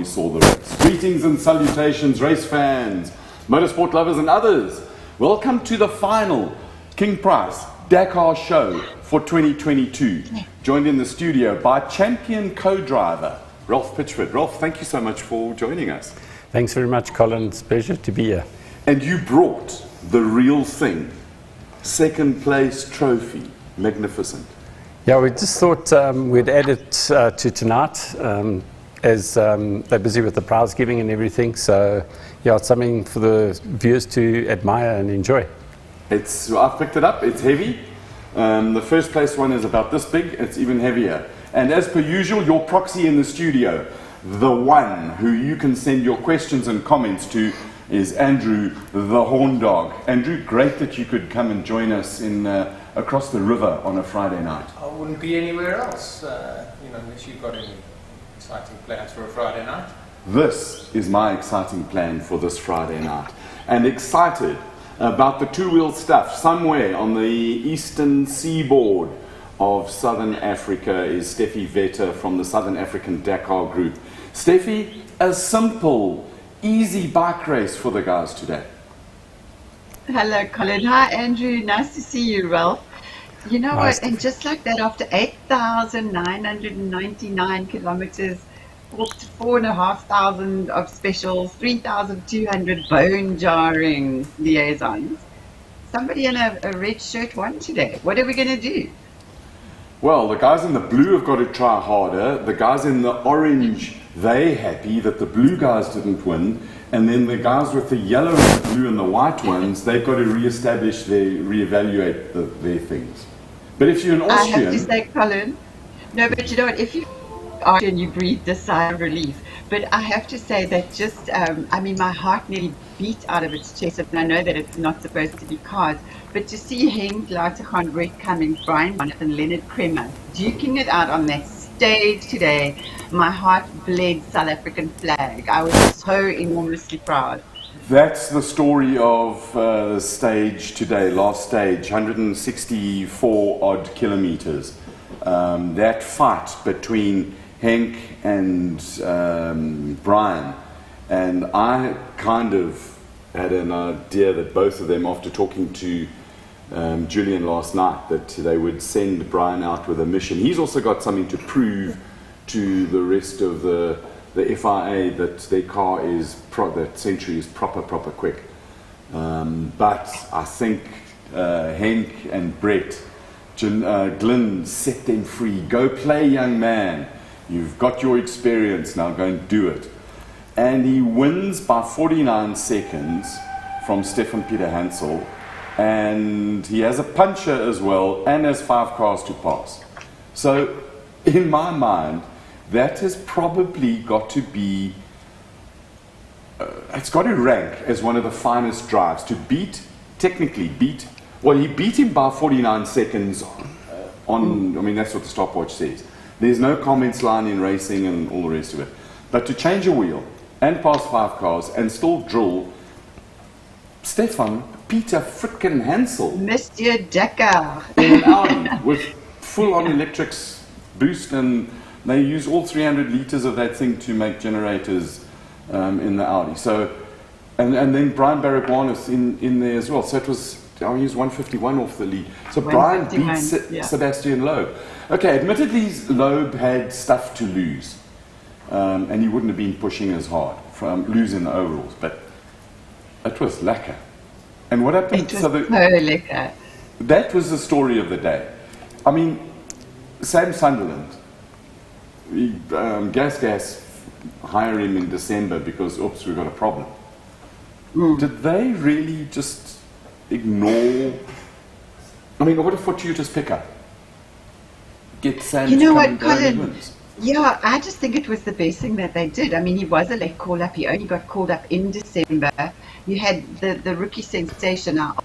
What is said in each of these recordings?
we saw the race. Greetings and salutations, race fans, motorsport lovers and others. Welcome to the final King Price Dakar show for 2022. Joined in the studio by champion co-driver Ralph Pitchford. Ralph, thank you so much for joining us. Thanks very much, Colin. It's a pleasure to be here. And you brought the real thing, second place trophy. Magnificent. Yeah, we just thought we'd add it to tonight as they're busy with the prize giving and everything. So, yeah, it's something for the viewers to admire and enjoy. I've picked it up. It's heavy. The first place one is about this big. It's even heavier. And as per usual, your proxy in the studio, the one who you can send your questions and comments to, is Andrew, the Horn Dog. Andrew, great that you could come and join us in across the river on a Friday night. I wouldn't be anywhere else, unless you've got any exciting plans for a Friday night. This is my exciting plan for this Friday night. And excited about the two-wheel stuff. Somewhere on the eastern seaboard of Southern Africa is Steffi Vetter from the Southern African Dakar Group. Steffi, a simple, easy bike race for the guys today. Hello, Colin. Hi, Andrew. Nice to see you, Ralph. You know Nice. what? And just like that, after 8,999 kilometers, 4,500 of specials, 3,200 bone-jarring liaisons, somebody in a red shirt won today. What are we going to do? Well, the guys in the blue have got to try harder. The guys in the orange, they happy that the blue guys didn't win. And then the guys with the yellow and the blue and the white ones, they've got to reevaluate their things. But if you're an I have to Austrian, say, Colin, no, but you know what? If you are and you breathe the sigh of relief. But I have to say that just, my heart nearly beat out of its chest. And I know that it's not supposed to be cars. But to see Henk, Latergan, Red Cummings, Brian Bonnet and Leonard Kremer duking it out on that stage today, my heart bled South African flag. I was so enormously proud. that's the story of the stage today, last stage, 164 odd kilometers. That fight between Henk and Brian, and I kind of had an idea that both of them, after talking to Julian last night, that they would send Brian out with a mission. He's also got something to prove to the rest of the FIA that their car is that Century is proper quick. But I think Henk and Brett Glynn set them free. Go play, young man. You've got your experience, now go and do it. And he wins by 49 seconds from Stefan Peter Hansel. And he has a puncher as well and has 5 cars to pass. So in my mind, that has probably got to be, it's got to rank as one of the finest drives to technically beat, well, he beat him by 49 seconds that's what the stopwatch says. There's no comments line in racing and all the rest of it. But to change a wheel and pass 5 cars and still drill Stefan Peter frickin' Hansel Monsieur Dakar. in an Audi with full-on electrics boost, and they use all 300 litres of that thing to make generators in the Audi. So, and then Brian Baragwanath in there as well. So it was, he was 151 off the lead. So Brian beat Sebastian Loeb. Okay, admittedly Loeb had stuff to lose, and he wouldn't have been pushing as hard from losing the overalls, but it was lekker. And what happened? It was so lekker. That was the story of the day. I mean, Sam Sunderland, Gas hire him in December because, oops, we've got a problem. Did they really just ignore? I mean, what if fortuitous pickup? Get Sam You to know come what, and go and Colin? wins. Yeah, I just think it was the best thing that they did. I mean, he was a late call-up. He only got called up in December. You had the rookie sensation, our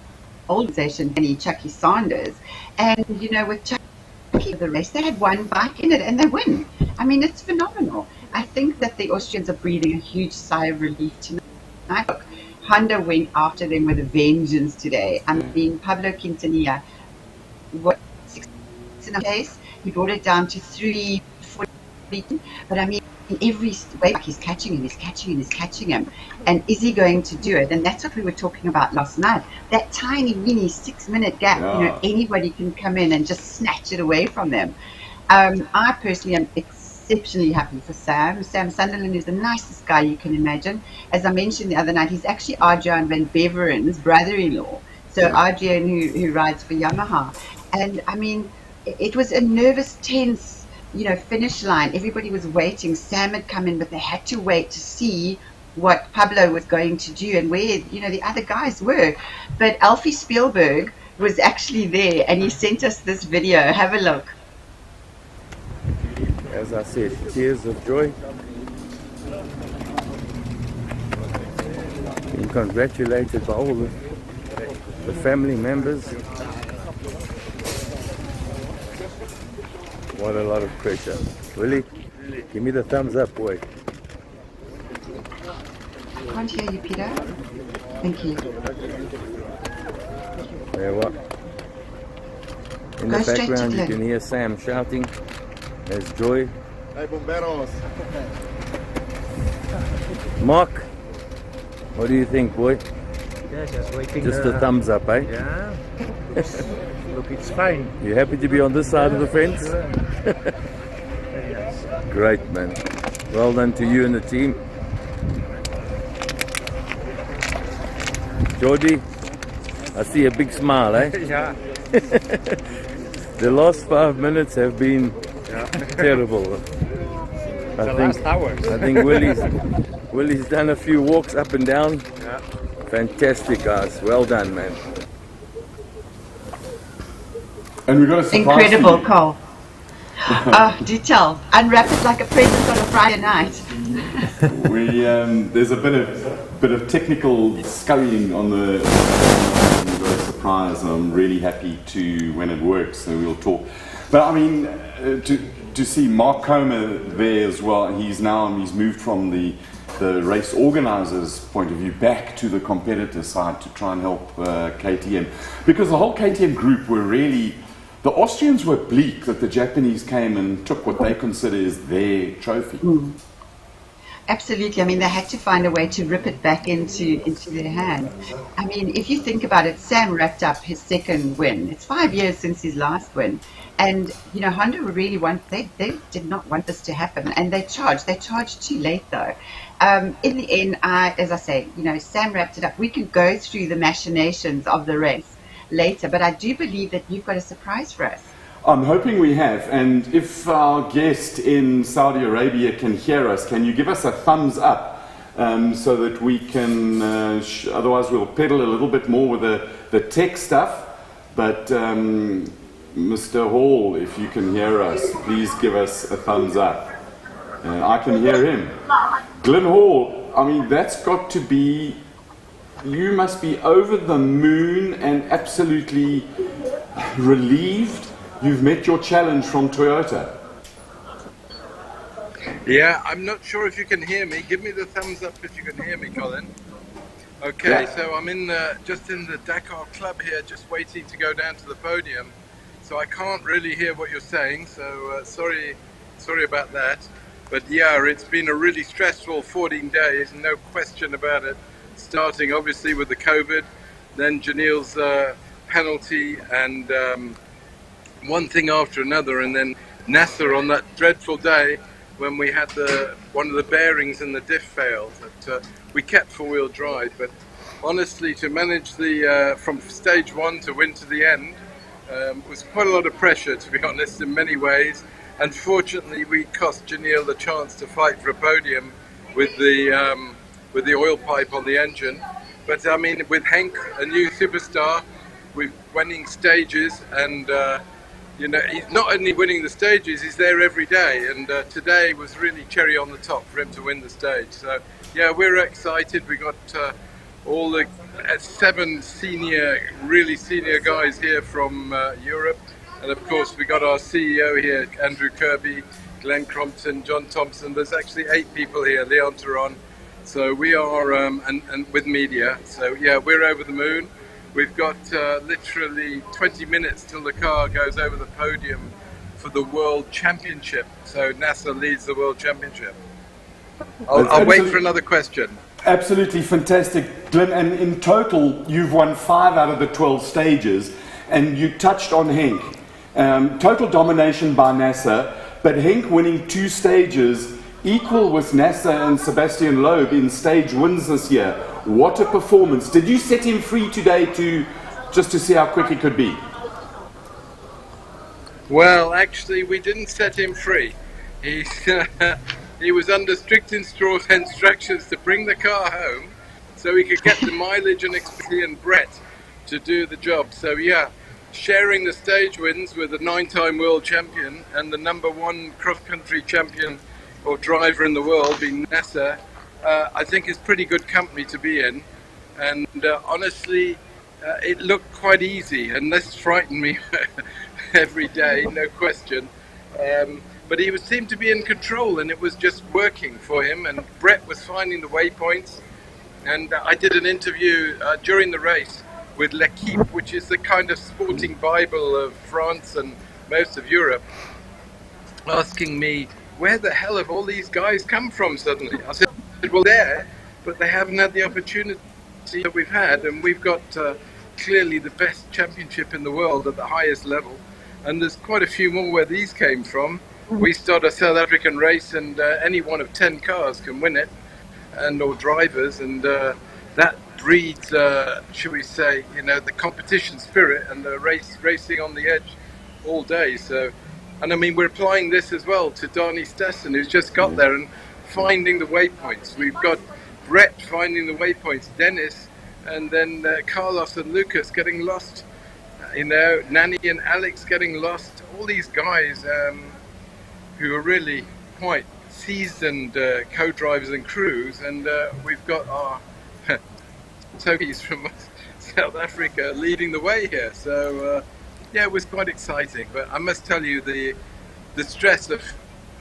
old sensation, Chucky Sanders. And, with Chucky, the race, they had one bike in it and they win. I mean, it's phenomenal. I think that the Austrians are breathing a huge sigh of relief tonight. Honda went after them with a vengeance today. I mean, Pablo Quintanilla, 6 in a case, he brought it down to 3:40. But I mean, in every way, like he's catching him, he's catching him, he's catching him. And is he going to do it? And that's what we were talking about last night. That tiny, mini 6-minute gap, anybody can come in and just snatch it away from them. I personally am exceptionally happy for Sam. Sam Sunderland is the nicest guy you can imagine. As I mentioned the other night, he's actually Adrian van Beveren's brother-in-law. So Adrian, who rides for Yamaha. And I mean, it was a nervous, tense, finish line. Everybody was waiting. Sam had come in, but they had to wait to see what Pablo was going to do and where, the other guys were. But Alfie Spielberg was actually there, and he sent us this video. Have a look. As I said, tears of joy. Being congratulated by all the family members. What a lot of pressure. Willie, give me the thumbs up, boy. Can't hear you, Peter. Thank you. There what? In Go the straight to background you Glenn. can hear Sam shouting. There's Joy. Hey, bomberos. Mark, what do you think, boy? Yeah, just waiting. Just a thumbs up, eh? Yeah. Look, it's fine. You happy to be on this side of the fence? Very nice. Great, man. Well done to you and the team. Georgie, I see a big smile, eh? Yeah. The last 5 minutes have been terrible. Last hours. I think Willie's done a few walks up and down. Yeah. Fantastic, guys. Well done, man. And we got a surprise. Incredible, Cole. Do tell. Unwrap it like a present on a Friday night. There's a bit of technical scurrying on the surprise, and I'm really happy when it works. So we'll talk. But I mean, to see Mark Comer there as well. He's moved from the race organizers' point of view back to the competitor side to try and help KTM, because the whole KTM group were really. The Austrians were bleak that the Japanese came and took what they consider is their trophy. Absolutely. I mean, they had to find a way to rip it back into their hands. I mean, if you think about it, Sam wrapped up his second win. It's 5 years since his last win. And, Honda really they did not want this to happen. And they charged too late though. In the end, as I say, Sam wrapped it up. We can go through the machinations of the race later, but I do believe that you've got a surprise for us. I'm hoping we have, and if our guest in Saudi Arabia can hear us, can you give us a thumbs up so that we can, otherwise we'll pedal a little bit more with the tech stuff, but Mr. Hall, if you can hear us, please give us a thumbs up. I can hear him. Glenn Hall, I mean, that's got to be, you must be over the moon and absolutely relieved you've met your challenge from Toyota. Yeah, I'm not sure if you can hear me. Give me the thumbs up if you can hear me, Colin. Okay, Yeah. so I'm just in the Dakar club here, just waiting to go down to the podium. So I can't really hear what you're saying, so sorry about that. But yeah, it's been a really stressful 14 days, no question about it. Starting obviously with the COVID, then Janelle's penalty, and one thing after another, and then Nasser on that dreadful day when we had one of the bearings in the diff failed. That we kept four-wheel drive, but honestly, to manage from stage one to win to the end was quite a lot of pressure, to be honest, in many ways. Unfortunately, we cost Janelle the chance to fight for a podium with the oil pipe on the engine. But I mean, with Henk, a new superstar, we're winning stages, and he's not only winning the stages, he's there every day. And today was really cherry on the top for him to win the stage. So yeah, we're excited. We got all the 7 really senior guys here from Europe, and of course we got our CEO here, Andrew Kirby, Glenn Crompton, John Thompson. There's actually 8 people here, Leon Turon. So we are, and with media. So yeah, we're over the moon. We've got literally 20 minutes till the car goes over the podium for the World Championship. So Nasser leads the World Championship. I'll wait for another question. Absolutely fantastic, Glenn. And in total, you've won 5 out of the 12 stages, and you touched on Henk. Total domination by Nasser, but Henk winning 2 stages, equal with Nasser and Sebastian Loeb in stage wins this year. What a performance. Did you set him free today just to see how quick he could be? Well, actually, we didn't set him free. He was under strict instructions to bring the car home so he could get the mileage and experience and Brett to do the job. So yeah, sharing the stage wins with the 9-time world champion and the #1 cross-country champion or driver in the world, being Nasser, I think is pretty good company to be in. And honestly, it looked quite easy, and this frightened me every day, no question. But he seemed to be in control, and it was just working for him. And Brett was finding the waypoints. And I did an interview during the race with L'Equipe, which is the kind of sporting Bible of France and most of Europe, asking me, where the hell have all these guys come from suddenly? I said, well, there, but they haven't had the opportunity that we've had. And we've got clearly the best championship in the world at the highest level. And there's quite a few more where these came from. We start a South African race, and any one of 10 cars can win it, or drivers, and that breeds, should we say, the competition spirit and the racing on the edge all day. So, and I mean, we're applying this as well to Darnie Stessen, who's just got there and finding the waypoints. We've got Brett finding the waypoints, Dennis, and then Carlos and Lucas getting lost. Nanny and Alex getting lost. All these guys who are really quite seasoned co-drivers and crews, and we've got our Tokies from South Africa leading the way here. So yeah, it was quite exciting. But I must tell you, the stress of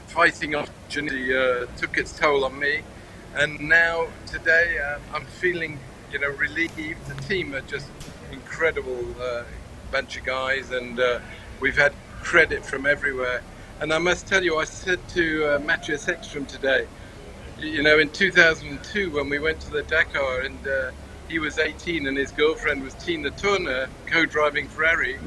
fighting off opportunity took its toll on me. And now today, I'm feeling relieved. The team are just incredible bunch of guys, and we've had credit from everywhere. And I must tell you, I said to KingPriceXtreme today, in 2002 when we went to the Dakar, and he was 18 and his girlfriend was Tina Turner, co-driving Ferrari,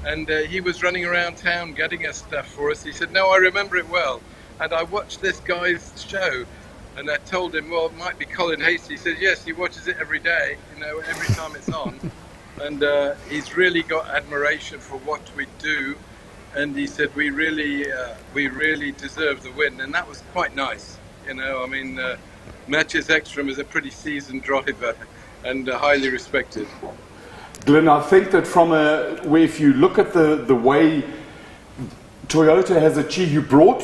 and he was running around town getting us stuff for us. He said, no, I remember it well. And I watched this guy's show, and I told him, well, it might be Colin Hasty. He said, yes, he watches it every day, every time it's on. And he's really got admiration for what we do. And he said, we really deserve the win. And that was quite nice. KingPriceXtreme is a pretty seasoned driver and highly respected. Glenn, I think that if you look at the way Toyota has achieved, you brought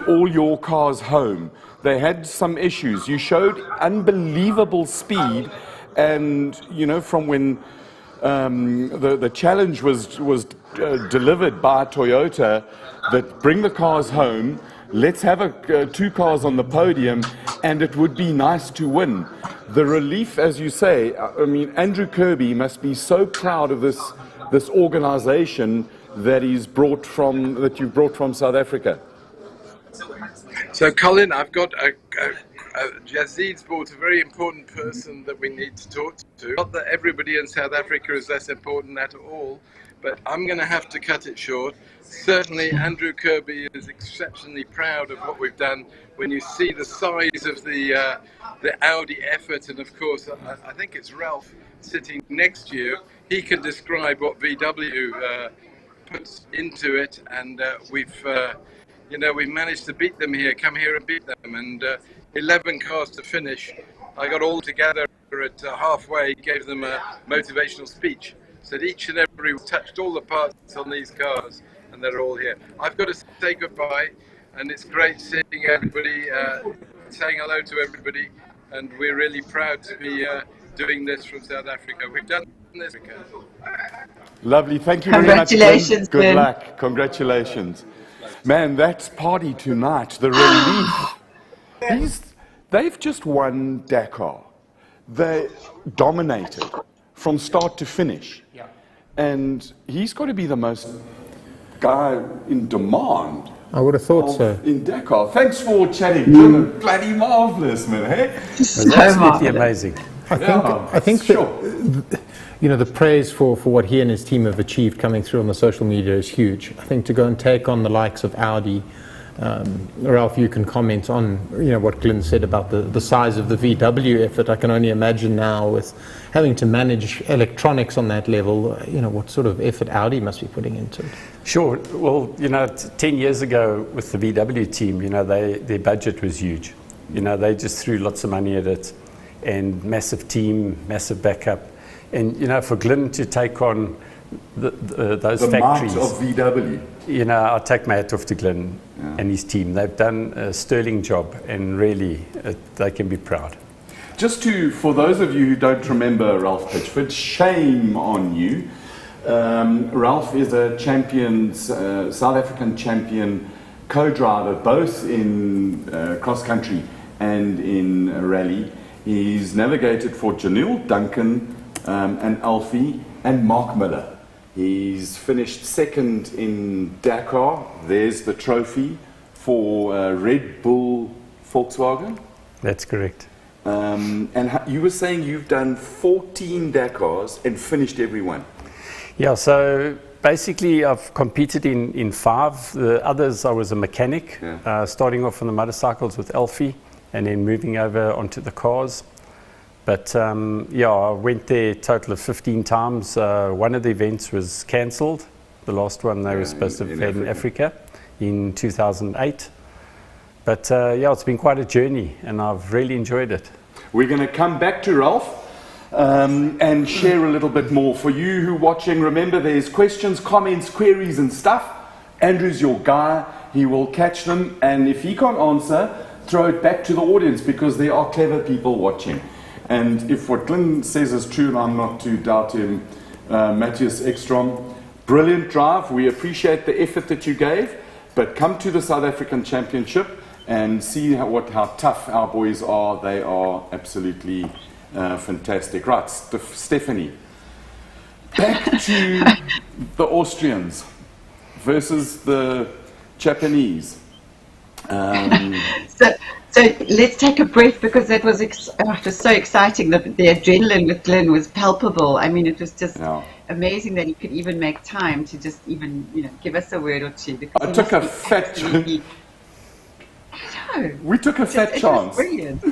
all your cars home. They had some issues. You showed unbelievable speed, and from when the challenge was delivered by Toyota, that bring the cars home, let's have 2 cars on the podium, and it would be nice to win. The relief, as you say, I mean, Andrew Kirby must be so proud of this organization that you've brought from South Africa. So, Colin, I've got Yazid's brought a very important person that we need to talk to. Not that everybody in South Africa is less important at all, but I'm going to have to cut it short. Certainly, Andrew Kirby is exceptionally proud of what we've done. When you see the size of the Audi effort, and of course, I think it's Ralph sitting next to you, he can describe what VW puts into it, and we've managed to beat them here, come here and beat them, and 11 cars to finish. I got all together at halfway, gave them a motivational speech, said each and every touched all the parts on these cars, and they're all here. I've got to say goodbye, and it's great seeing everybody, saying hello to everybody, and we're really proud to be doing this from South Africa. We've done this. Lovely, thank you very much. Congratulations, good luck, congratulations. Man, that's party tonight, the relief. They've just won Dakar. They dominated from start to finish. And he's got to be the most guy in demand I would have thought so. in Dakar. Thanks for chatting. Bloody marvelous, man. Hey? It was absolutely amazing. I think that, you know, the praise for what he and his team have achieved coming through on the social media is huge. I think to go and take on the likes of Audi, Ralph, you can comment on, you know, what Glenn said about the size of the VW effort. I can only imagine now with having to manage electronics on that level, you know, what sort of effort Audi must be putting into it. Sure. Well, you know, 10 years ago with the VW team, you know, their budget was huge. You know, they just threw lots of money at it, and massive team, massive backup. And, you know, for Glenn to take on those factories, might of VW. you know, I'll take my hat off to Glenn and his team. They've done a sterling job, and really, they can be proud. Just for those of you who don't remember Ralph Pitchford, shame on you. Ralph is a South African champion co-driver, both in cross-country and in rally. He's navigated for Janil, Duncan, and Alfie, and Mark Miller. He's finished second in Dakar. There's the trophy for Red Bull Volkswagen. That's correct. And you were saying you've done 14 Dakars and finished every one. Yeah, so basically I've competed in 5. The others I was a mechanic, starting off on the motorcycles with Alfie and then moving over onto the cars. But yeah, I went there a total of 15 times. One of the events was cancelled. The last one they were supposed to have had in Africa in 2008. But yeah, it's been quite a journey and I've really enjoyed it. We're going to come back to Ralph and share a little bit more. For you who are watching, remember there's questions, comments, queries and stuff. Andrew's your guy. He will catch them, and if he can't answer, throw it back to the audience, because there are clever people watching. And if what Glenn says is true, and I'm not to doubt him, KingPriceXtreme, brilliant drive. We appreciate the effort that you gave, but come to the South African Championship and see how tough our boys are. They are absolutely fantastic. Right, Stephanie, back to the Austrians versus the Japanese. So let's take a breath, because that was it was so exciting. The adrenaline with Glenn was palpable. I mean, it was just amazing that he could even make time to just even, you know, give us a word or two. I took a fat chance. We took a fat chance. Brilliant.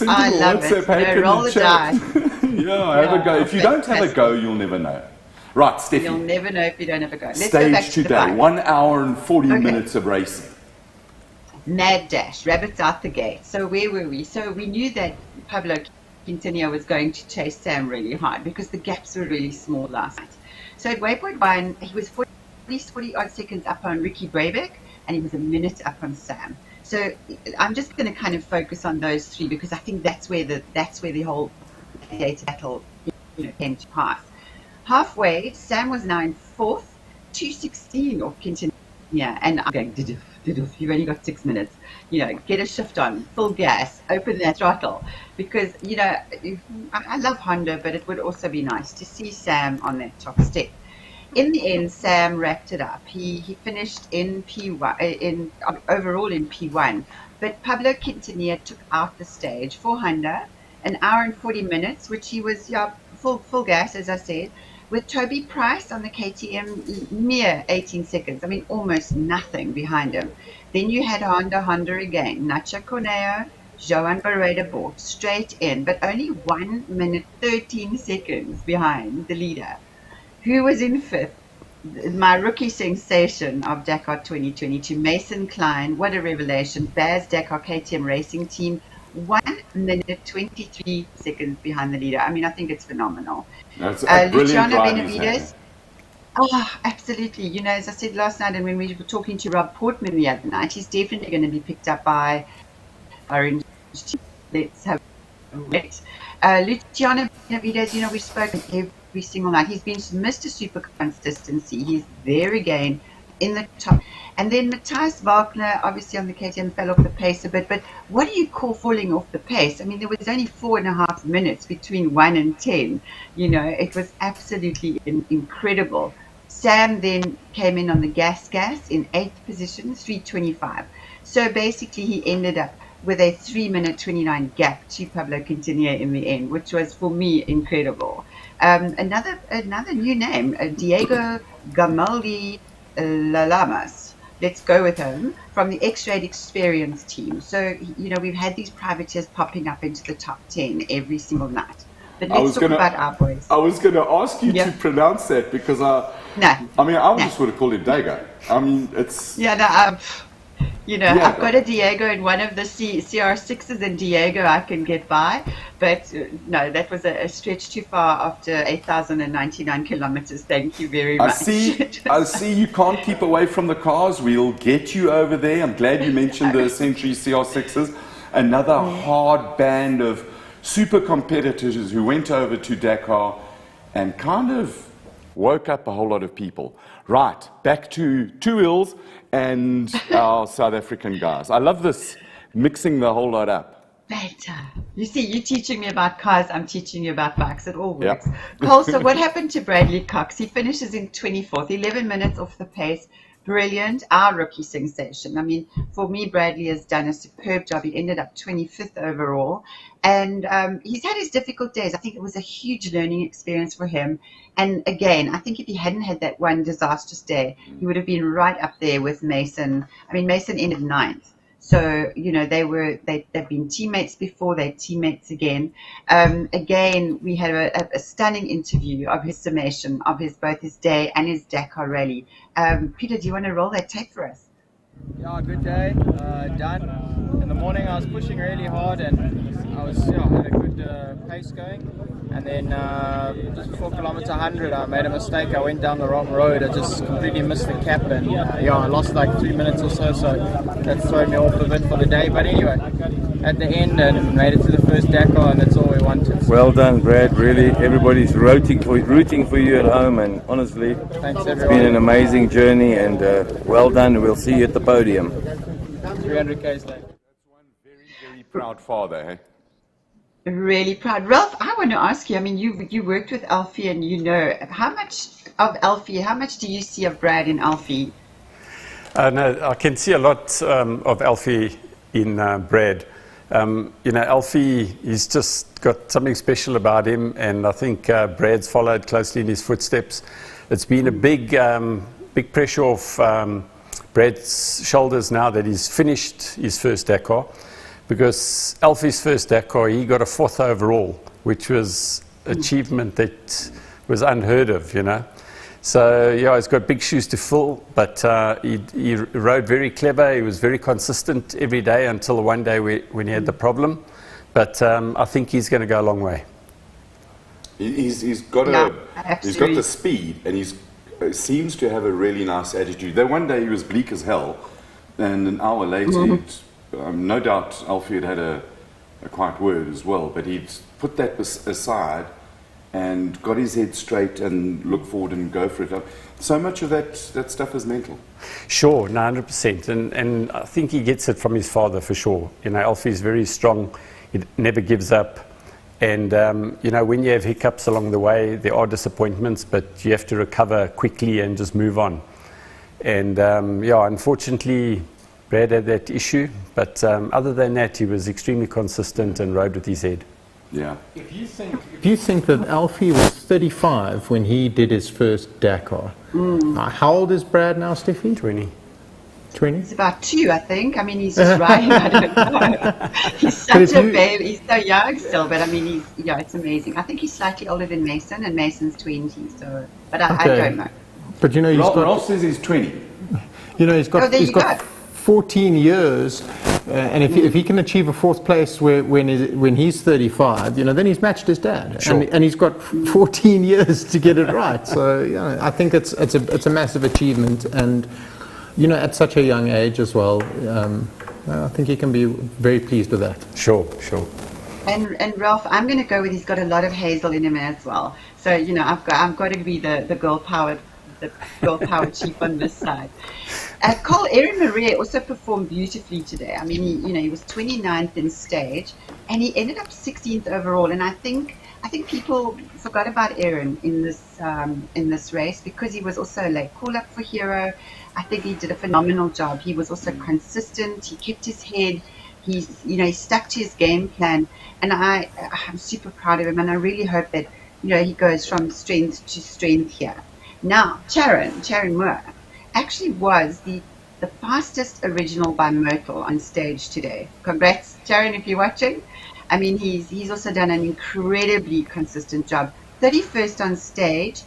I love it. Roll the dice. Yeah, have a go. If you don't have a go, you'll never know. Right, Steffi. You'll never know if you don't have a go. Let's Stage go back to today, the 1 hour and 40 minutes of racing. Mad dash, rabbits out the gate. So where were we? So we knew that Pablo Quintanilla was going to chase Sam really hard, because the gaps were really small last night. So at waypoint 1, he was 40 odd seconds up on Ricky Breivik, and he was a minute up on Sam. So I'm just going to kind of focus on those 3, because I think that's where the whole data battle, you know, came to pass. Halfway, Sam was now in 4th, 2:16 off Quintanilla, and I'm going, you've only got 6 minutes. You know, get a shift on, full gas, open that throttle, because, you know, I love Honda, but it would also be nice to see Sam on that top step. In the end, Sam wrapped it up. He finished in P1, overall in P1. But Pablo Quintanilla took out the stage for Honda, 1 hour and 40 minutes, which he was full gas, as I said, with Toby Price on the KTM, mere 18 seconds. I mean, almost nothing behind him. Then you had Honda again. Nacho Corneo, Joan Barreda bought straight in, but only 1 minute 13 seconds behind the leader. Who was in 5th? My rookie sensation of Dakar 2022, Mason Klein. What a revelation. Baz Dakar KTM Racing Team, 1 minute 23 seconds behind the leader. I mean, I think it's phenomenal. That's a brilliant Luciano ride. Benavides. Oh, absolutely. You know, as I said last night, and when we were talking to Rob Portman the other night, he's definitely going to be picked up by Orange. Let's have a wait. Luciano Benavides, you know, we've spoken every single night. He's been Mr. Super Consistency. He's there again in the top. And then Matthias Wagner, obviously on the KTM, fell off the pace a bit. But what do you call falling off the pace? I mean, there was only 4.5 minutes between 1 and 10. You know, it was absolutely incredible. Sam then came in on the gas in 8th position, 3:25. So basically he ended up with a 3-minute 29 gap to Pablo Quintanilla in the end, which was for me incredible. Another new name, Diego Gamaldi Lalamas. Let's go with him, from the X-Raid Experience team. So, we've had these privateers popping up into the top 10 every single night. But let's talk about our boys. I was going to ask you to pronounce that because I just would have called him Dago. I mean, it's... I've got a Diego in one of the CR6s, and Diego I can get by. But no, that was a stretch too far after 8,099 kilometers. Thank you very much. I see you can't keep away from the cars. We'll get you over there. I'm glad you mentioned the Century CR6s. Another hard band of super competitors who went over to Dakar and kind of woke up a whole lot of people. Right, back to Two Wheels and our South African guys. I love this, mixing the whole lot up. Better. You see, you're teaching me about cars, I'm teaching you about bikes. It all works. Cole, so what happened to Bradley Cox? He finishes in 24th, 11 minutes off the pace. Brilliant, our rookie sensation. I mean, for me, Bradley has done a superb job. He ended up 25th overall, and he's had his difficult days. I think it was a huge learning experience for him. And again, I think if he hadn't had that one disastrous day, he would have been right up there with Mason. I mean, Mason ended 9th. So, they've been teammates before, they're teammates again. Again, we had a stunning interview of his summation of both his day and his Dakar rally. Peter, do you want to roll that tape for us? Yeah, good day, done. In the morning I was pushing really hard and I had a good pace going. And then just before kilometer 100 I made a mistake. I went down the wrong road. I just completely missed the cap and I lost like 3 minutes or so that's thrown me off a bit for the day. But anyway, at the end and made it to the first Dakar, and that's all we wanted. Well done, Brad, really. Everybody's rooting for you at home, and honestly, thanks, it's been an amazing journey, and well done. We'll see you at the podium. 300 k's later. That's one very, very proud father, eh? Really proud. Ralph, I want to ask you, I mean, you worked with Alfie and how much do you see of Brad in Alfie? No, I can see a lot of Alfie in Brad. Alfie, he's just got something special about him, and I think Brad's followed closely in his footsteps. It's been a big pressure off Brad's shoulders now that he's finished his first Dakar, because Alfie's first Dakar, he got a 4th overall, which was achievement that was unheard of, So, he's got big shoes to fill, but he rode very clever. He was very consistent every day until one day when he had the problem. But I think he's going to go a long way. He's got the speed, and he seems to have a really nice attitude. Then one day he was bleak as hell, and an hour later, no doubt Alfie had a quiet word as well, but he'd put that aside and got his head straight and look forward and go for it. So much of that stuff is mental. Sure, 100%. And I think he gets it from his father for sure. Alfie's very strong. He never gives up. And, when you have hiccups along the way, there are disappointments, but you have to recover quickly and just move on. And, unfortunately, Brad had that issue. But other than that, he was extremely consistent and rode with his head. Yeah. If you think that Alfie was 35 when he did his first Dakar, how old is Brad now, Steffi? 20. 20? He's about 2, I think. I mean, he's just riding. I don't know. He's such a baby. He's so young still, but I mean, it's amazing. I think he's slightly older than Mason, and Mason's 20. So, but I don't know. But Rolf says he's 20. He's got 14 years, and if he can achieve a 4th place when he's 35, then he's matched his dad. Sure. And he's got 14 years to get it right. So I think it's a massive achievement, and at such a young age as well. I think he can be very pleased with that. Sure. And Ralph, I'm going to go with he's got a lot of Hazel in him as well. So I've got to be the girl powered chief on this side. Cole, Erin Maria also performed beautifully today. I mean, he was 29th in stage, and he ended up 16th overall. And I think I think people forgot about Aaron in this race because he was also a late call-up for Hero. I think he did a phenomenal job. He was also consistent. He kept his head. He stuck to his game plan, and I'm super proud of him. And I really hope that he goes from strength to strength here. Now, Sharon Moore actually was the fastest original by Myrtle on stage today. Congrats, Sharon, if you're watching. I mean, he's also done an incredibly consistent job. 31st on stage,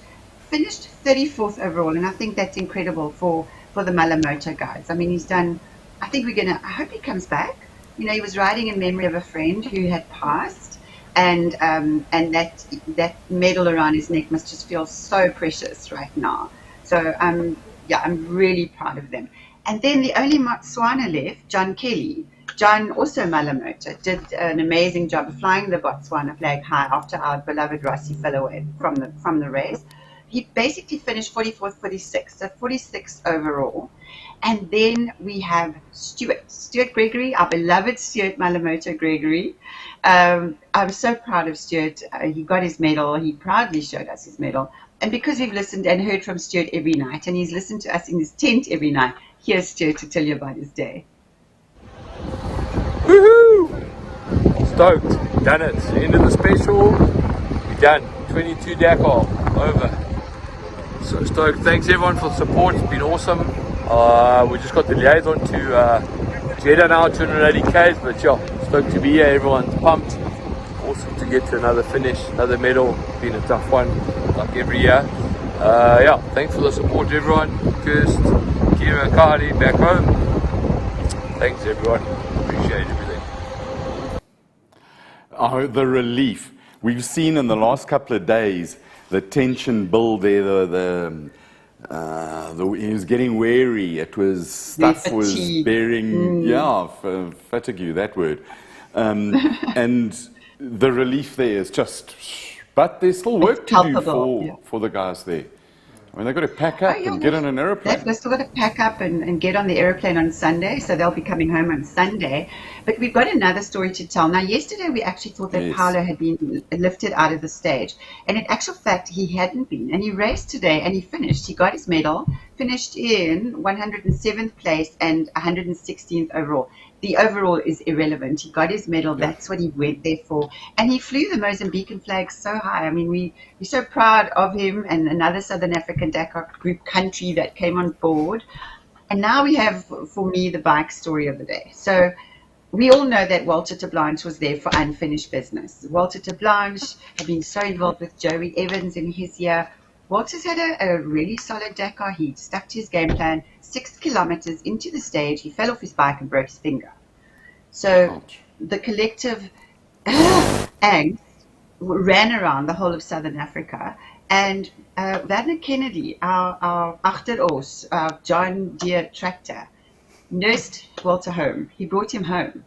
finished 34th overall, and I think that's incredible for the Malamoto guys. I mean, he's done. I hope he comes back. He was riding in memory of a friend who had passed, and that medal around his neck must just feel so precious right now. So I'm really proud of them. And then the only Botswana left, John Kelly. John, also Malamoto, did an amazing job of flying the Botswana flag high after our beloved Rossi fell away from the race. He basically finished 44th, 46th, so 46th overall. And then we have Stuart Gregory, our beloved Stuart Malamoto Gregory. I'm so proud of Stuart. He got his medal. He proudly showed us his medal. And because we've listened and heard from Stuart every night, and he's listened to us in his tent every night, here's Stuart to tell you about his day. Woohoo! Stoked. Done it. End of the special. We're done. 22 Dakar. Over. So stoked. Thanks everyone for the support. It's been awesome. We just got the liaison to Jeddah now, 280 Ks, but yeah, stoked to be here. Everyone's pumped. Awesome to get to another finish, another medal. Been a tough one, like every year. Yeah, thanks for the support, everyone. Kirst, Kira, Kari, back home. Thanks everyone. Appreciate everything. Oh, the relief. We've seen in the last couple of days the tension build there, he was getting wary. Stuff was bearing, fatigue, that word. And the relief there is just, but there's still work to do for the guys there. I mean, they've got to pack up and get on an aeroplane. They've still got to pack up and get on the aeroplane on Sunday, so they'll be coming home on Sunday. But we've got another story to tell. Now, yesterday we actually thought that Paolo had been lifted out of the stage. And in actual fact, he hadn't been. And he raced today and he finished. He got his medal, finished in 107th place and 116th overall. The overall is irrelevant. He got his medal. That's what he went there for. And he flew the Mozambican flag so high. I mean, we're so proud of him and another Southern African Dakar group country that came on board. And now we have, for me, the bike story of the day. So we all know that Walter de Blanche was there for unfinished business. Walter de Blanche had been so involved with Joey Evans in his year. Walter's had a really solid Dakar. He stuck to his game plan. 6 kilometers into the stage, he fell off his bike and broke his finger. So the collective angst ran around the whole of Southern Africa. And Werner Kennedy, our Achteros, our John Deere tractor, nursed Walter home. He brought him home.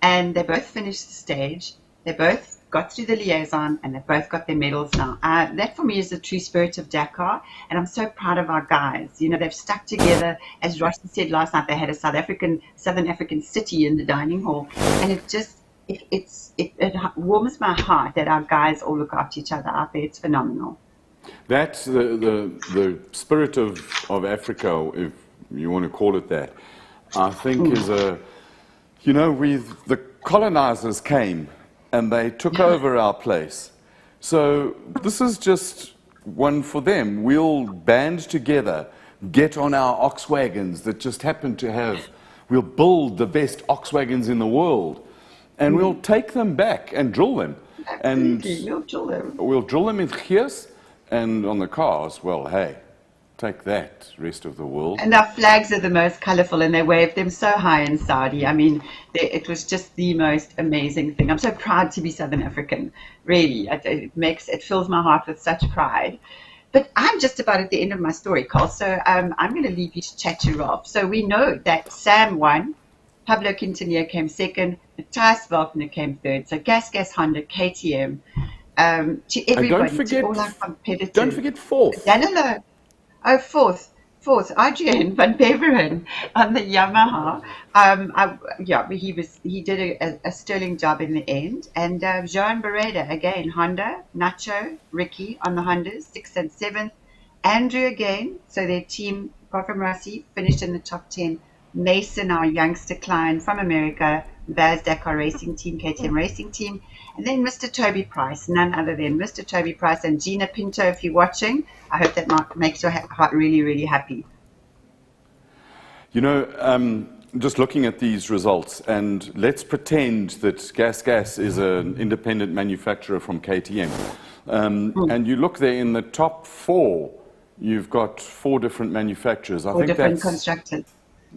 And they both finished the stage. They both got through the liaison, and they both got their medals now. That for me is the true spirit of Dakar, and I'm so proud of our guys. They've stuck together. As Rossi said last night, they had a Southern African city in the dining hall, and it warms my heart that our guys all look after each other out there. It's phenomenal. That's the spirit of Africa, if you want to call it that. I think is the colonizers came and they took over our place. So this is just one for them. We'll band together, get on our ox wagons that just happen to have, we'll build the best ox wagons in the world, and we'll take them back and drill them. And we'll drill them in Gees, and on the cars, well, hey, take that, rest of the world. And our flags are the most colorful, and they waved them so high in Saudi. I mean, it was just the most amazing thing. I'm so proud to be Southern African, really. It fills my heart with such pride. But I'm just about at the end of my story, Carl, so I'm going to leave you to chat to Ralph. So we know that Sam won, Pablo Quintanilla came second, Matthias Walkner came third, so Gas Honda, KTM, to everybody, to all our competitors. Don't forget fourth. Danilo. Oh, fourth. fourth, Adrian van Beveren on the Yamaha. He did a sterling job in the end. And Joan Barreda, again, Honda, Nacho, Ricky on the Hondas, 6th and 7th. Andrew again, so their team, apart from Rossi, finished in the top 10. Mason, our youngster client from America, Baz Dakar Racing Team, KTM Racing Team. And then Mr. Toby Price, none other than Mr. Toby Price and Gina Pinto, if you're watching. I hope that makes your heart really, really happy. You know, just looking at these results, and let's pretend that Gas is an independent manufacturer from KTM. And you look there in the top 4, you've got 4 different manufacturers. I think different constructors.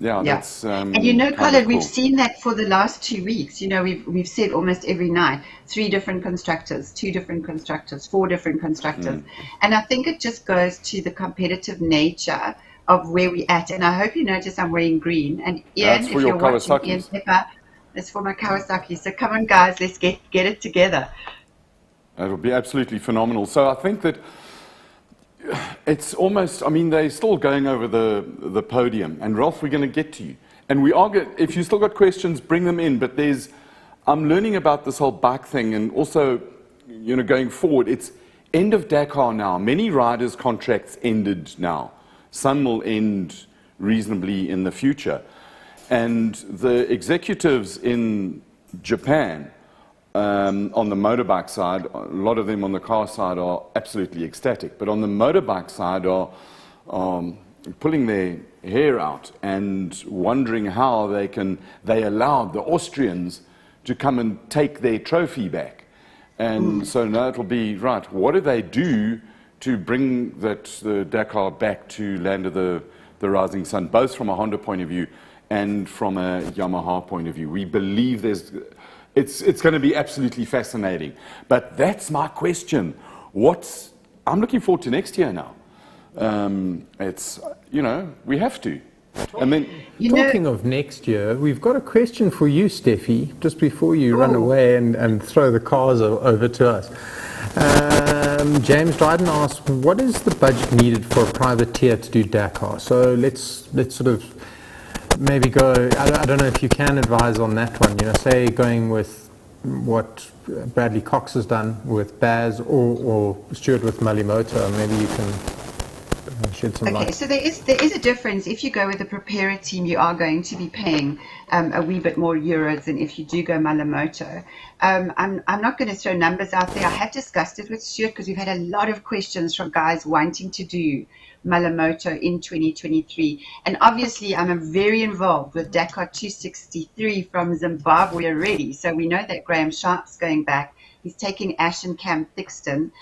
Yeah, that's and you know, Colin, cool. we've seen that for the last 2 weeks. You know, we've said almost every night, 3 different constructors, 2 different constructors, 4 different constructors. And I think it just goes to the competitive nature of where we're at. And I hope you notice I'm wearing green. And Ian, if you're watching, Ian Pepper, that's for my Kawasaki. So come on, guys, let's get it together. It'll be absolutely phenomenal. So I think that it's almost, I mean, they're still going over the podium. And Ralph, we're going to get to you. And we are, if you still got questions, bring them in. But I'm learning about this whole bike thing, and also, you know, going forward, it's end of Dakar now. Many riders' contracts ended now. Some will end reasonably in the future. And the executives in Japan, on the motorbike side, a lot of them on the car side are absolutely ecstatic, but on the motorbike side are pulling their hair out and wondering how they allowed the Austrians to come and take their trophy back. And so now it'll be, right, what do they do to bring the Dakar back to land of the rising sun, both from a Honda point of view and from a Yamaha point of view? We believe it's going to be absolutely fascinating. But that's my question. I'm looking forward to next year now. It's, you know, we have to. And then, talking of next year, we've got a question for you, Steffi, just before you run away and throw the cars over to us. James Dryden asked, what is the budget needed for a privateer to do Dakar? So let's sort of maybe go, I don't know if you can advise on that one, you know, say going with what Bradley Cox has done with Baz or Stuart with Malimoto. Maybe you can shed some light. Okay, so there is a difference. If you go with a preparer team, you are going to be paying a wee bit more euros than if you do go Malimoto. I'm not going to throw numbers out there. I have discussed it with Stuart because we've had a lot of questions from guys wanting to do Malimoto in 2023. And obviously, I'm very involved with Dakar 263 from Zimbabwe already. So we know that Graham Sharp's going back. He's taking Ash and Cam Thixton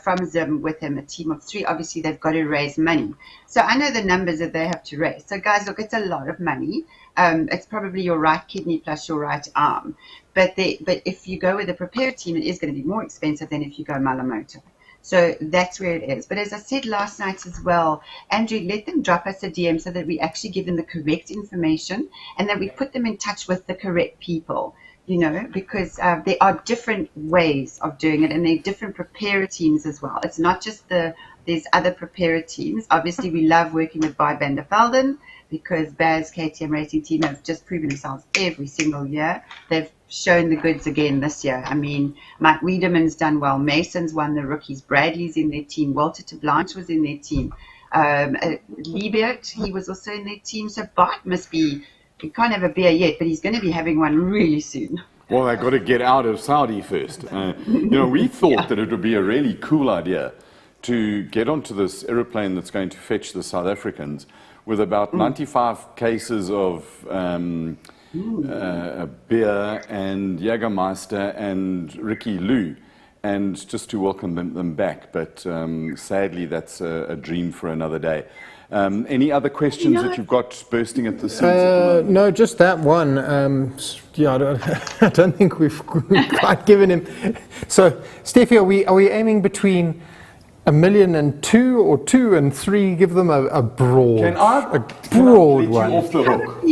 from Zim with him, a team of 3. Obviously, they've got to raise money. So I know the numbers that they have to raise. So guys, look, it's a lot of money. It's probably your right kidney plus your right arm. But if you go with a prepared team, it is going to be more expensive than if you go Malimoto. So that's where it is. But as I said last night as well, Andrew, let them drop us a DM so that we actually give them the correct information and that we put them in touch with the correct people, you know, because there are different ways of doing it and there are different preparer teams as well. It's not just there's other preparer teams. Obviously, we love working with Boy van der Velden because Baz KTM Racing Team have just proven themselves every single year. They've shown the goods again this year. I mean, Mike Wiedemann's done well. Mason's won the rookies. Bradley's in their team. Walter Blanche was in their team. Liebert, he was also in their team. So Bart must be, he can't have a beer yet, but he's going to be having one really soon. Well, they've got to get out of Saudi first. You know, we thought that it would be a really cool idea to get onto this aeroplane that's going to fetch the South Africans with about 95 cases of beer and Jägermeister and Ricky Lou, and just to welcome them back. But sadly, that's a dream for another day. Any other questions that you've got bursting at the seams? No, just that one. I don't think we've quite given him. So, Steffi, are we aiming between 1 million and 2 or 2 and 3? Give them a broad, broad one. Off the hook?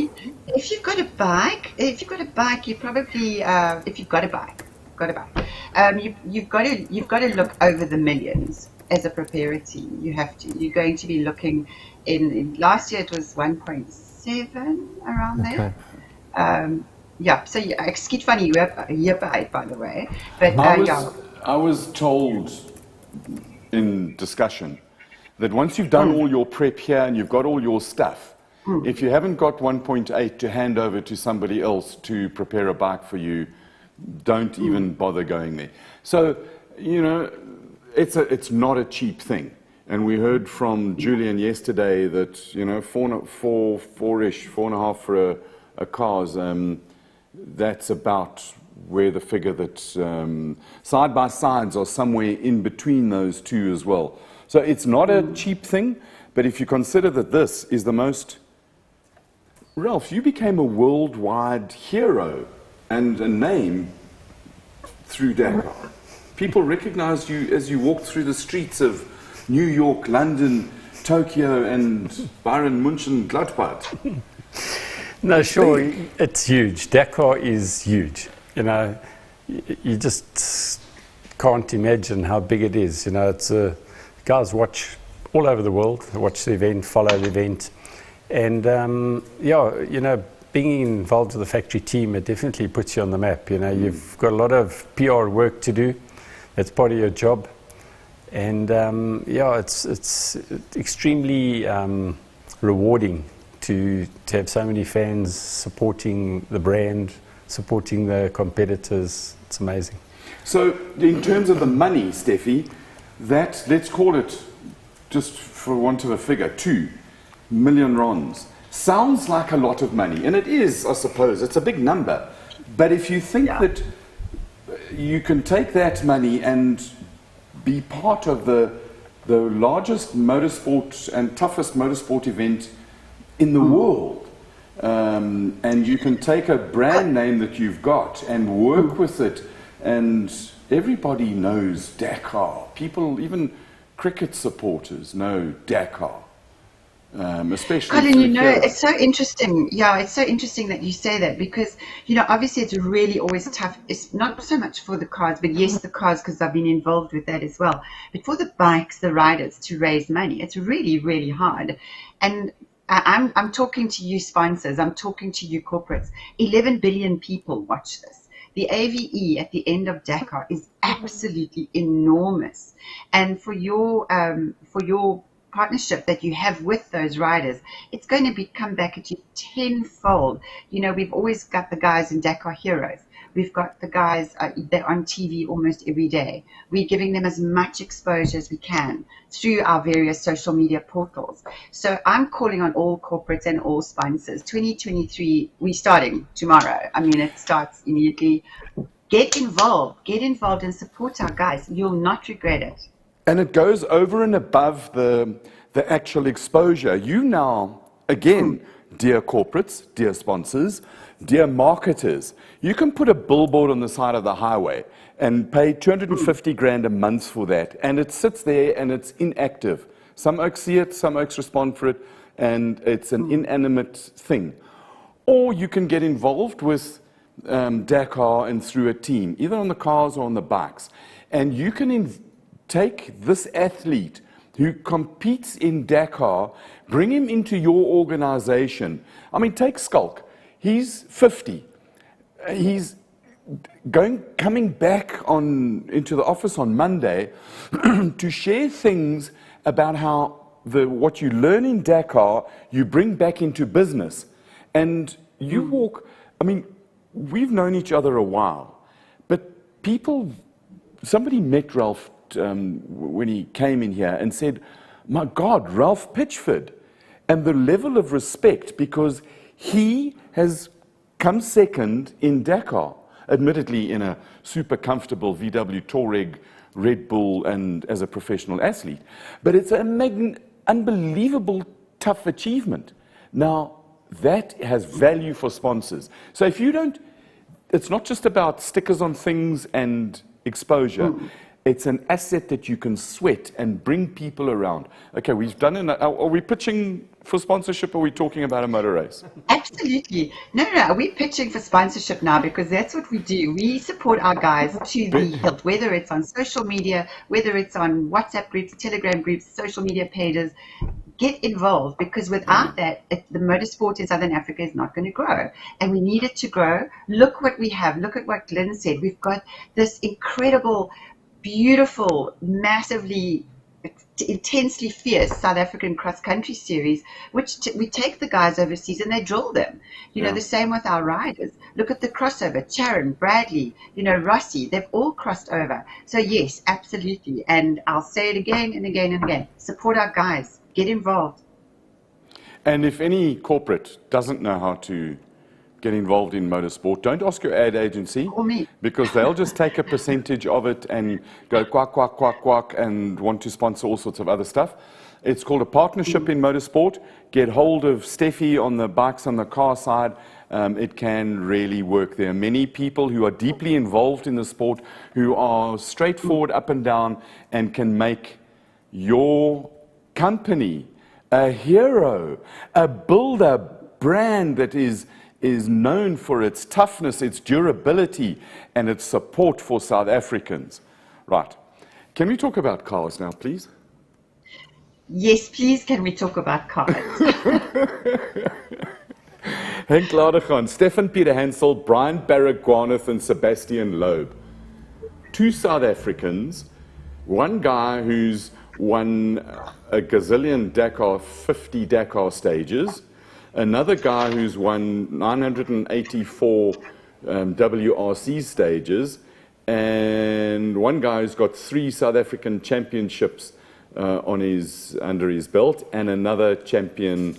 If you've got a bike, you probably, if you've got a bike, forgot about. You've got to look over the millions as a preparator team. You have to. You're going to be looking in last year it was 1.7 around there. Yeah. So skiet van die heupe uit, by the way. But I was told in discussion that once you've done all your prep here and you've got all your stuff, if you haven't got 1.8 to hand over to somebody else to prepare a bike for you, don't even bother going there. So, you know, it's not a cheap thing. And we heard from Julian yesterday that, you know, four-ish, 4.5 for a car's, that's about where the figure that side-by-sides are somewhere in between those two as well. So it's not a cheap thing, but if you consider that this is the most... Ralph, you became a worldwide hero and a name through Dakar. People recognized you as you walked through the streets of New York, London, Tokyo, and Bayern München, Gladbach. No, sure, it's huge. Dakar is huge. You know, you just can't imagine how big it is. You know, it's guys watch all over the world, watch the event, follow the event. And, yeah, you know, being involved with the factory team, it definitely puts you on the map. You know, you've got a lot of PR work to do. That's part of your job. And, yeah, it's extremely rewarding to have so many fans supporting the brand, supporting the competitors. It's amazing. So, in terms of the money, Steffi, that, let's call it, just for want of a figure, 2 million rands. Sounds like a lot of money, and it is, I suppose. It's a big number. But if you think that you can take that money and be part of the largest motorsport and toughest motorsport event in the world, and you can take a brand name that you've got and work with it, and everybody knows Dakar. People, even cricket supporters, know Dakar. Especially Colin, you know, it's so interesting. Yeah, it's so interesting that you say that because, you know, obviously it's really always tough. It's not so much for the cars, but yes, the cars, because I've been involved with that as well. But for the bikes, the riders, to raise money, it's really, really hard. And I'm talking to you sponsors, I'm talking to you corporates. 11 billion people watch this. The AVE at the end of Dakar is absolutely enormous. And for your partnership that you have with those riders, it's going to come back at you tenfold. You know, we've always got the guys in Dakar Heroes. We've got the guys, they're on TV almost every day. We're giving them as much exposure as we can through our various social media portals. So I'm calling on all corporates and all sponsors. 2023, we're starting tomorrow. I mean, it starts immediately. Get involved and support our guys. You'll not regret it. And it goes over and above the actual exposure. You now, again, dear corporates, dear sponsors, dear marketers, you can put a billboard on the side of the highway and pay 250 grand a month for that. And it sits there and it's inactive. Some oaks see it, some oaks respond for it, and it's an inanimate thing. Or you can get involved with Dakar and through a team, either on the cars or on the bikes. And you can take this athlete who competes in Dakar, bring him into your organization. I mean, take Skulk. He's 50. He's coming back into the office on Monday to share things about how what you learn in Dakar, you bring back into business. And you walk, I mean, we've known each other a while, but somebody met Ralph when he came in here and said, my God, Ralph Pitchford. And the level of respect, because he has come second in Dakar, admittedly in a super comfortable VW Touareg, Red Bull, and as a professional athlete. But it's an unbelievable tough achievement. Now, that has value for sponsors. So if you don't, it's not just about stickers on things and exposure. It's an asset that you can sweat and bring people around. Okay, we've done it. Are we pitching for sponsorship, or are we talking about a motor race? Absolutely. No. We're pitching for sponsorship now because that's what we do. We support our guys to the hilt, whether it's on social media, whether it's on WhatsApp groups, Telegram groups, social media pages. Get involved, because without that, the motorsport in Southern Africa is not going to grow. And we need it to grow. Look what we have. Look at what Glenn said. We've got this incredible, beautiful, massively, intensely fierce South African cross-country series, which we take the guys overseas and they drill them. You know, the same with our riders. Look at the crossover. Charon, Bradley, Rossi, they've all crossed over. So yes, absolutely. And I'll say it again and again and again. Support our guys. Get involved. And if any corporate doesn't know how to get involved in motorsport, don't ask your ad agency, or me, because they'll just take a percentage of it and go quack, quack, quack, quack, and want to sponsor all sorts of other stuff. It's called a partnership in motorsport. Get hold of Steffi on the bikes on the car side. It can really work. There are many people who are deeply involved in the sport, who are straightforward up and down, and can make your company a hero, a builder brand that is known for its toughness, its durability, and its support for South Africans. Right. Can we talk about cars now, please? Yes, please, can we talk about cars? Henk Ladegan, Stefan Peter Hansel, Brian Baragwanath, and Sebastian Loeb. Two South Africans, one guy who's won a gazillion Dakar, 50 Dakar stages, another guy who's won 984 WRC stages, and one guy who's got 3 South African championships under his belt, and another champion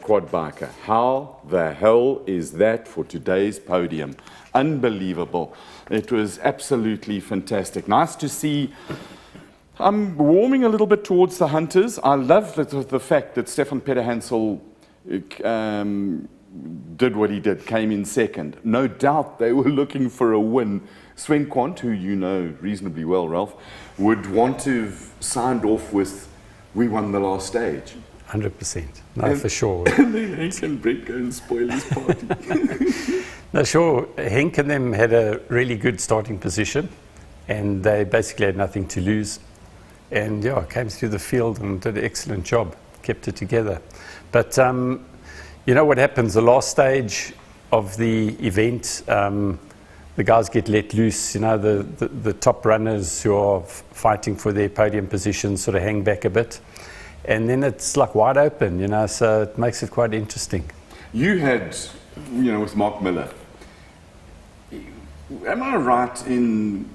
quad biker. How the hell is that for today's podium? Unbelievable. It was absolutely fantastic. Nice to see. I'm warming a little bit towards the hunters. I love the fact that Stefan Peter Hansel did what he did, came in second. No doubt they were looking for a win. Sven Quant, who you know reasonably well, Ralph, would want to have signed off with, we won the last stage. 100%. No, for sure. And then Henk and Brett go and spoil his party. No, sure. Henk and them had a really good starting position, and they basically had nothing to lose. And yeah, came through the field and did an excellent job, kept it together. But you know what happens, the last stage of the event, the guys get let loose. You know, the top runners who are fighting for their podium position sort of hang back a bit. And then it's like wide open, you know, so it makes it quite interesting. You had, with Mark Miller, am I right in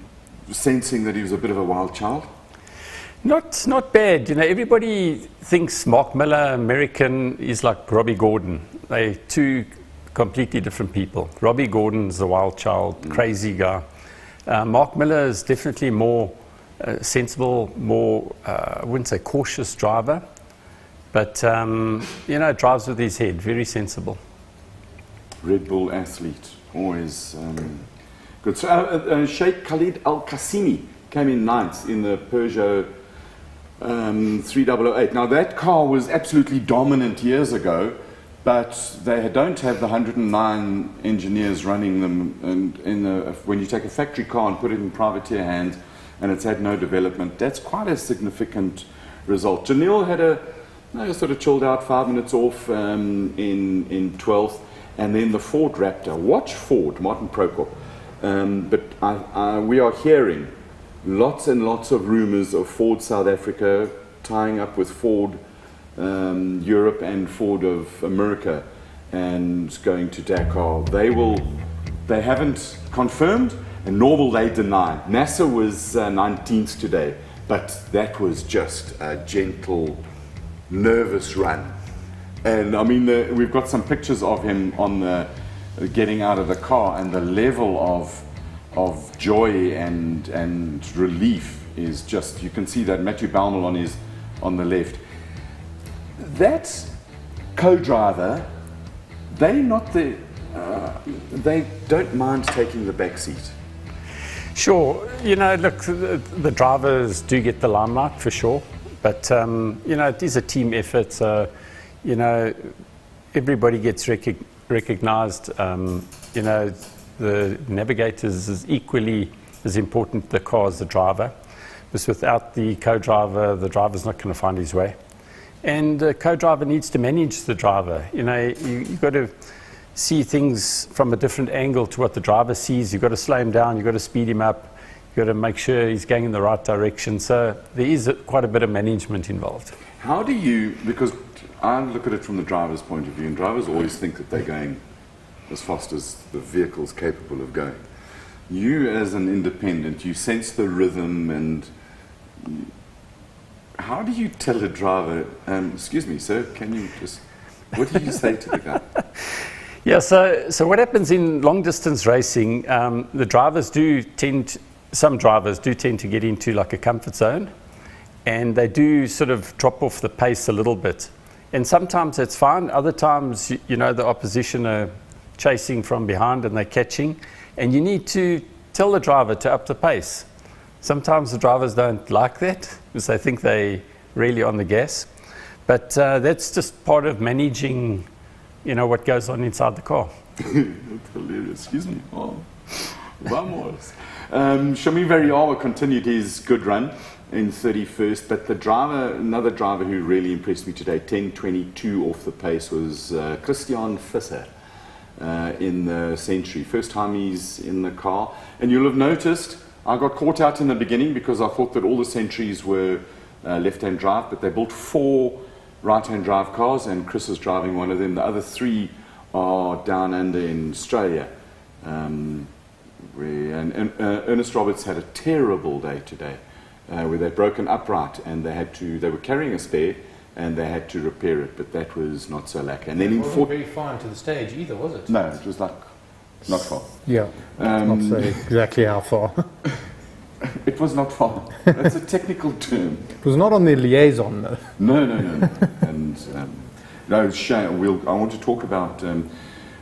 sensing that he was a bit of a wild child? Not bad. You know, everybody thinks Mark Miller, American, is like Robbie Gordon. They're two completely different people. Robbie Gordon's the wild child, crazy guy. Mark Miller is definitely more sensible, more, I wouldn't say cautious driver, but, drives with his head, very sensible. Red Bull athlete, always good. So Sheikh Khalid Al-Qasimi came in 9th in the Peugeot 3008. Now that car was absolutely dominant years ago, but they don't have the 109 engineers running them. And when you take a factory car and put it in privateer hands, and it's had no development, that's quite a significant result. Janelle had a sort of chilled out, 5 minutes off in 12th, and then the Ford Raptor. Watch Ford, Martin Prokop. But we are hearing lots and lots of rumors of Ford South Africa tying up with Ford Europe and Ford of America and going to Dakar. They haven't confirmed, and nor will they deny. Nasser was 19th today, but that was just a gentle, nervous run. And I mean, we've got some pictures of him on getting out of the car, and the level of joy and relief is just, you can see that. Matthew Baumel on the left. That co-driver, they don't mind taking the back seat. Sure. Look, the drivers do get the limelight for sure, but it is a team effort. So, everybody gets recognised. The navigators is equally as important the car as the driver, because without the co-driver, the driver's not going to find his way. And the co-driver needs to manage the driver. You've got to see things from a different angle to what the driver sees. You've got to slow him down, you've got to speed him up, you've got to make sure he's going in the right direction. So there is quite a bit of management involved. How do you, because I look at it from the driver's point of view, and drivers always think that they're going as fast as the vehicle's capable of going. You as an independent, you sense the rhythm, and how do you tell a driver, excuse me sir, can you just, what do you say to the guy? Yeah, so what happens in long distance racing, the drivers some drivers do tend to get into like a comfort zone, and they do sort of drop off the pace a little bit. And sometimes it's fine, other times, the opposition are chasing from behind and they're catching, and you need to tell the driver to up the pace. Sometimes the drivers don't like that because they think they're really on the gas, but that's just part of managing what goes on inside the car. That's hilarious. Excuse me. Oh, vamos. Shami Veriawa continued his good run in 31st, but another driver who really impressed me today, 10:22 off the pace, was Christian Visser in the Century. First time he's in the car. And you'll have noticed, I got caught out in the beginning because I thought that all the Centuries were left-hand drive, but they built 4 right-hand drive cars, and Chris is driving one of them. The other 3 are down under in Australia. Ernest Roberts had a terrible day today, where they'd broken upright and they were carrying a spare and they had to repair it, but that was not so lacquer. And then it wasn't very far into the stage either, was it? No, it was like not far. Yeah, not say exactly how far. It was not far. That's a technical term. It was not on the liaison, though. No. And I want to talk about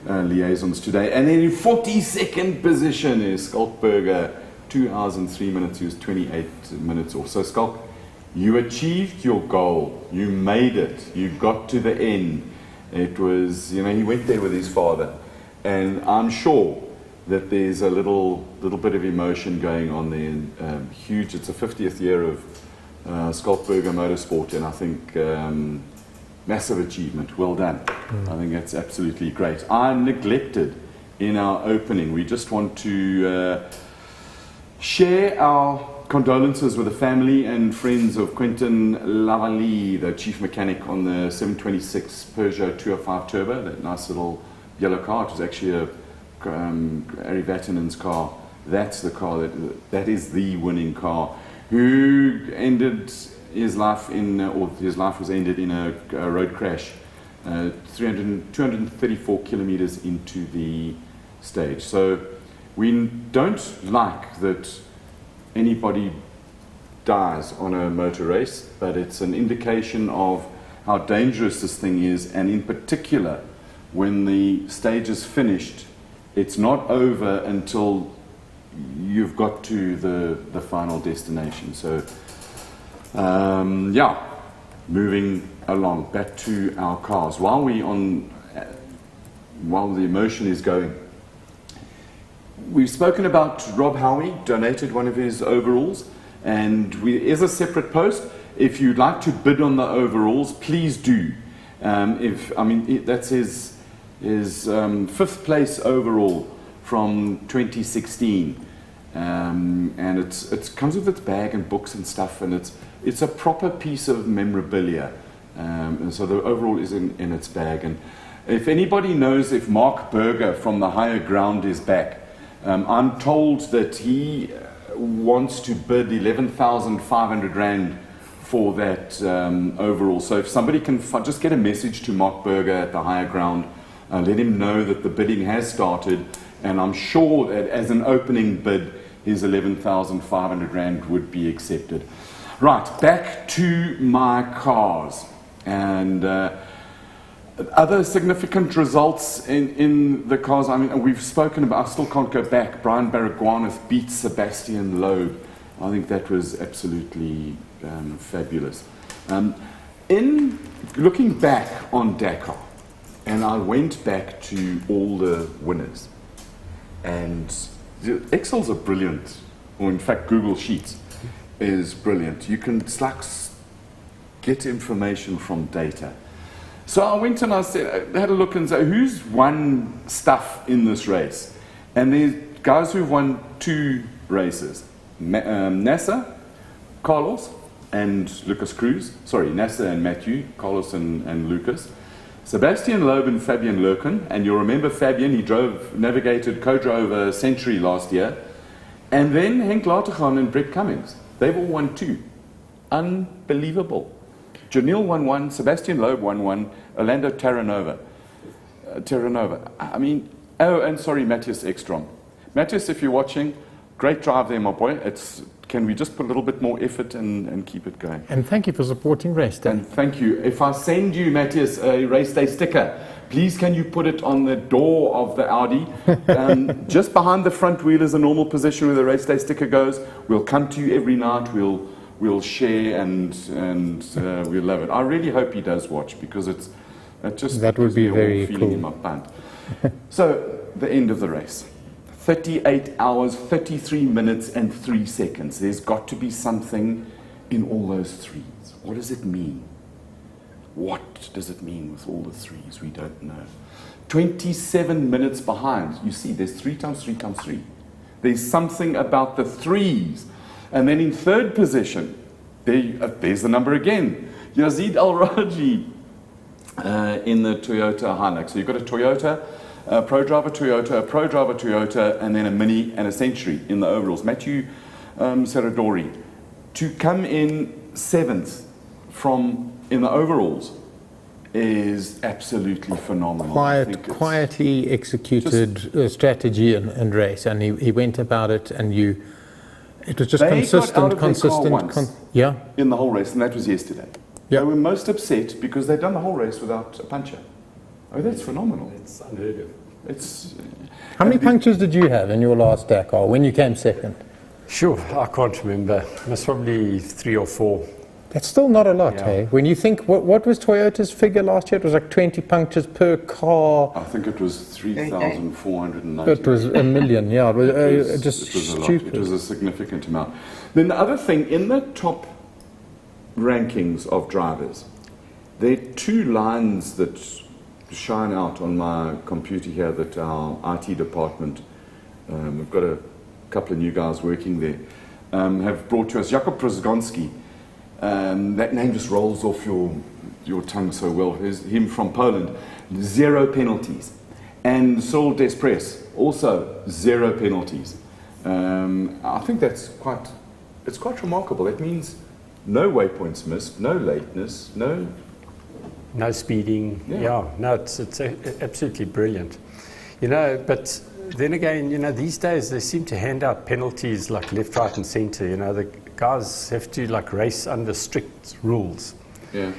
liaisons today. And then in 42nd position is Skalkberger, 2 hours and 3 minutes. He was 28 minutes off. So Skalk, you achieved your goal. You made it. You got to the end. It was, he went there with his father. And I'm sure that there's a little bit of emotion going on there. Huge. It's the 50th year of Skalkberger Motorsport, and I think massive achievement. Well done. I think that's absolutely great. I neglected in our opening. We just want to share our condolences with the family and friends of Quentin Lavalley, the chief mechanic on the 726 Peugeot 205 Turbo, that nice little yellow car. It was actually Ari Vatanen's car. That's the car that is the winning car. Who ended his life his life was ended in a road crash, 234 kilometers into the stage. So we don't like that anybody dies on a motor race, but it's an indication of how dangerous this thing is, and in particular, when the stage is finished, it's not over until you've got to the final destination. So, moving along, back to our cars. While the emotion is going, we've spoken about Rob Howie, donated one of his overalls, and there's a separate post. If you'd like to bid on the overalls, please do. That's his 5th place overall from 2016, and it comes with its bag and books and stuff, and it's a proper piece of memorabilia, and so the overall is in its bag. And if anybody knows if Mark Berger from the Higher Ground is back, I'm told that he wants to bid 11,500 Rand for that overall. So if somebody can just get a message to Mark Berger at the Higher Ground, let him know that the bidding has started, and I'm sure that as an opening bid, his 11,500 Rand would be accepted. Right, back to my cars. And Other significant results in the cars, I mean, we've spoken about, I still can't go back. Brian Baragwanath beat Sebastian Loeb. I think that was absolutely fabulous. In looking back on Dakar, and I went back to all the winners, and the Excels are brilliant, or in fact Google Sheets is brilliant. You can get information from data. So I went and I had a look and said, who's won stuff in this race? And there's guys who've won 2 races. Nasser, Carlos, and Lucas Cruz. Sorry, Nasser and Matthew, Carlos and Lucas. Sebastian Loeb and Fabian Lurken. And you'll remember Fabian, he co-drove a Century last year. And then Henk Latergan and Brett Cummings. They've all won 2. Unbelievable. Janil won 1, Sebastian Loeb won 1, Orlando Terranova. I mean, oh, and sorry, Matthias Ekstrom. Matthias, if you're watching, great drive there, my boy. Can we just put a little bit more effort and keep it going? And thank you for supporting Raceday. And thank you. If I send you, Matthias, a Raceday sticker, please can you put it on the door of the Audi? Just behind the front wheel is a normal position where the Raceday sticker goes. We'll come to you every night. We'll share and we'll love it. I really hope he does watch, because that would be very cool. In my pant. So the end of the race, 38 hours, 33 minutes and 3 seconds. There's got to be something in all those 3s. What does it mean? What does it mean with all the 3s? We don't know. 27 minutes behind. You see, there's 3 times 3 times 3. There's something about the 3s. And then in 3rd position, there's the number again. Yazid Al-Raji in the Toyota Hilux. So you've got a Toyota, a Pro Driver Toyota, a Pro Driver Toyota, and then a Mini and a Century in the overalls. Matthew Serradori. To come in 7th in the overalls is absolutely phenomenal. Quietly executed strategy and race. And he went about it, and it was just consistent. Yeah. In the whole race, and that was yesterday. Yeah. They were most upset because they'd done the whole race without a puncture. Oh, that's phenomenal. It's unheard of. How many punctures did you have in your last Dakar when you came 2nd? Sure, I can't remember. It was probably 3 or 4. That's still not a lot, hey? When you think, what was Toyota's figure last year? It was like 20 punctures per car. I think it was 3,490. It was a million, yeah. It was stupid. It was a significant amount. Then the other thing, in the top rankings of drivers, there are 2 lines that shine out on my computer here that our IT department, we've got a couple of new guys working there, have brought to us. Jakub Prozgonski. That name just rolls off your tongue so well. Here's him from Poland, 0 penalties. And Saul Despres, also 0 penalties. I think it's quite remarkable. That means no waypoints missed, no lateness, no speeding. No, it's absolutely brilliant. But then again, these days they seem to hand out penalties like left, right, and centre. The guys have to race under strict rules. Yeah.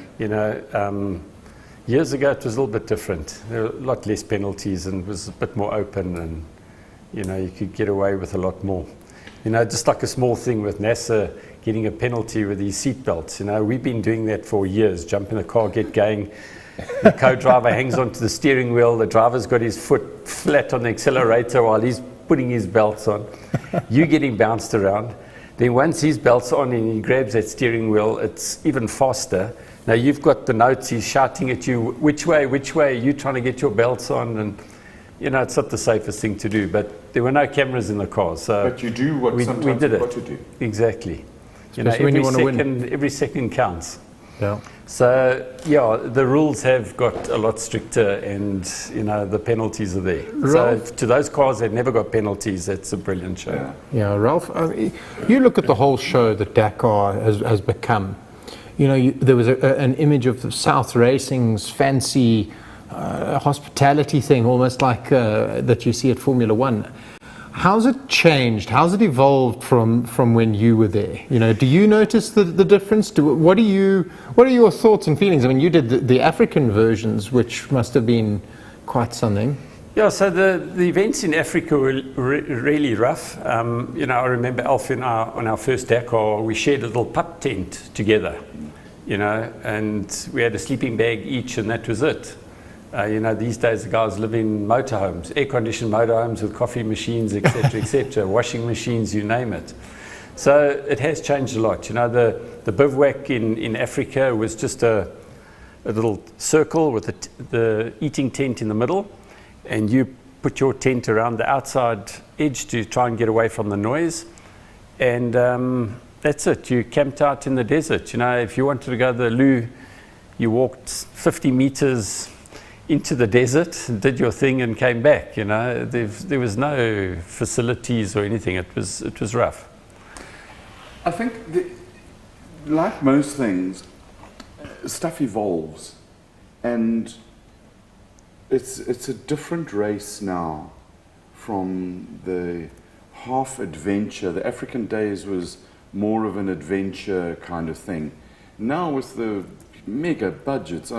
Years ago it was a little bit different. There were a lot less penalties and it was a bit more open, and you could get away with a lot more. Just like a small thing with Nasser getting a penalty with his seatbelts. We've been doing that for years. Jump in the car, get going. The co-driver hangs onto the steering wheel. The driver's got his foot flat on the accelerator while he's putting his belts on. You're getting bounced around. Then once his belt's on and he grabs that steering wheel, it's even faster. Now you've got the notes, he's shouting at you, which way, you're trying to get your belts on, and it's not the safest thing to do, but there were no cameras in the car, so but you do what sometimes we did you've it. got to do. Exactly. Every second counts. Yeah. So the rules have got a lot stricter, and the penalties are there. Ralph, so to those cars that never got penalties, it's a brilliant show. Yeah, Ralph, you look at the whole show that Dakar has become. There was an image of the South Racing's fancy hospitality thing, almost like that you see at Formula One. How's it changed? How's it evolved from when you were there? You know, do you notice the difference? What are your thoughts and feelings? I mean, you did the African versions, which must have been quite something. Yeah, so the events in Africa were really rough. You know, I remember Alf on our first Dakar, we shared a little pup tent together, you know, and we had a sleeping bag each, and that was it. You know, these days the guys live in motorhomes, air-conditioned motorhomes with coffee machines, etc., etc., washing machines, you name it. So it has changed a lot. You know, the bivouac in Africa was just a little circle with the eating tent in the middle, and you put your tent around the outside edge to try and get away from the noise. And that's it. You camped out in the desert. You know, if you wanted to go to the loo, you walked 50 meters into the desert, did your thing, and came back. You know, there was no facilities or anything. It was rough. I think, like most things, stuff evolves, and it's a different race now from the half adventure. The African days was more of an adventure kind of thing. Now with the mega budgets,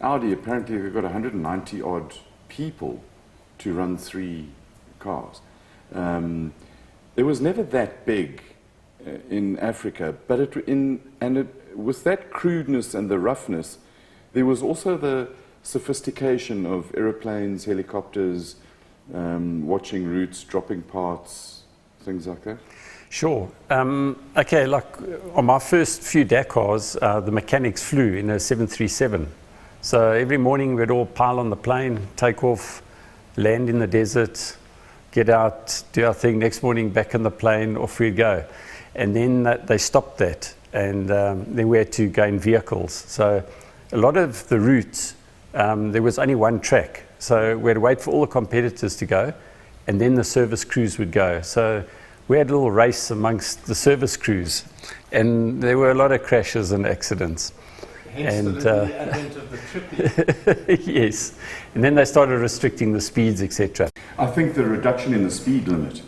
Audi apparently they've got 190 odd people to run 3 cars. It was never that big in Africa, but with that crudeness and the roughness, there was also the sophistication of aeroplanes, helicopters, watching routes, dropping parts, things like that. Sure. Okay, like on my first few Dakars, the mechanics flew in a 737. So every morning we'd all pile on the plane, take off, land in the desert, get out, do our thing. Next morning back in the plane, off we'd go. And then they stopped that, and then we had to go in vehicles. So a lot of the routes, there was only one track. So we had to wait for all the competitors to go, and then the service crews would go. So we had a little race amongst the service crews, and there were a lot of crashes and accidents. Hence the advent of the trippy. Yes, and then they started restricting the speeds, etc. I think the reduction in the speed limit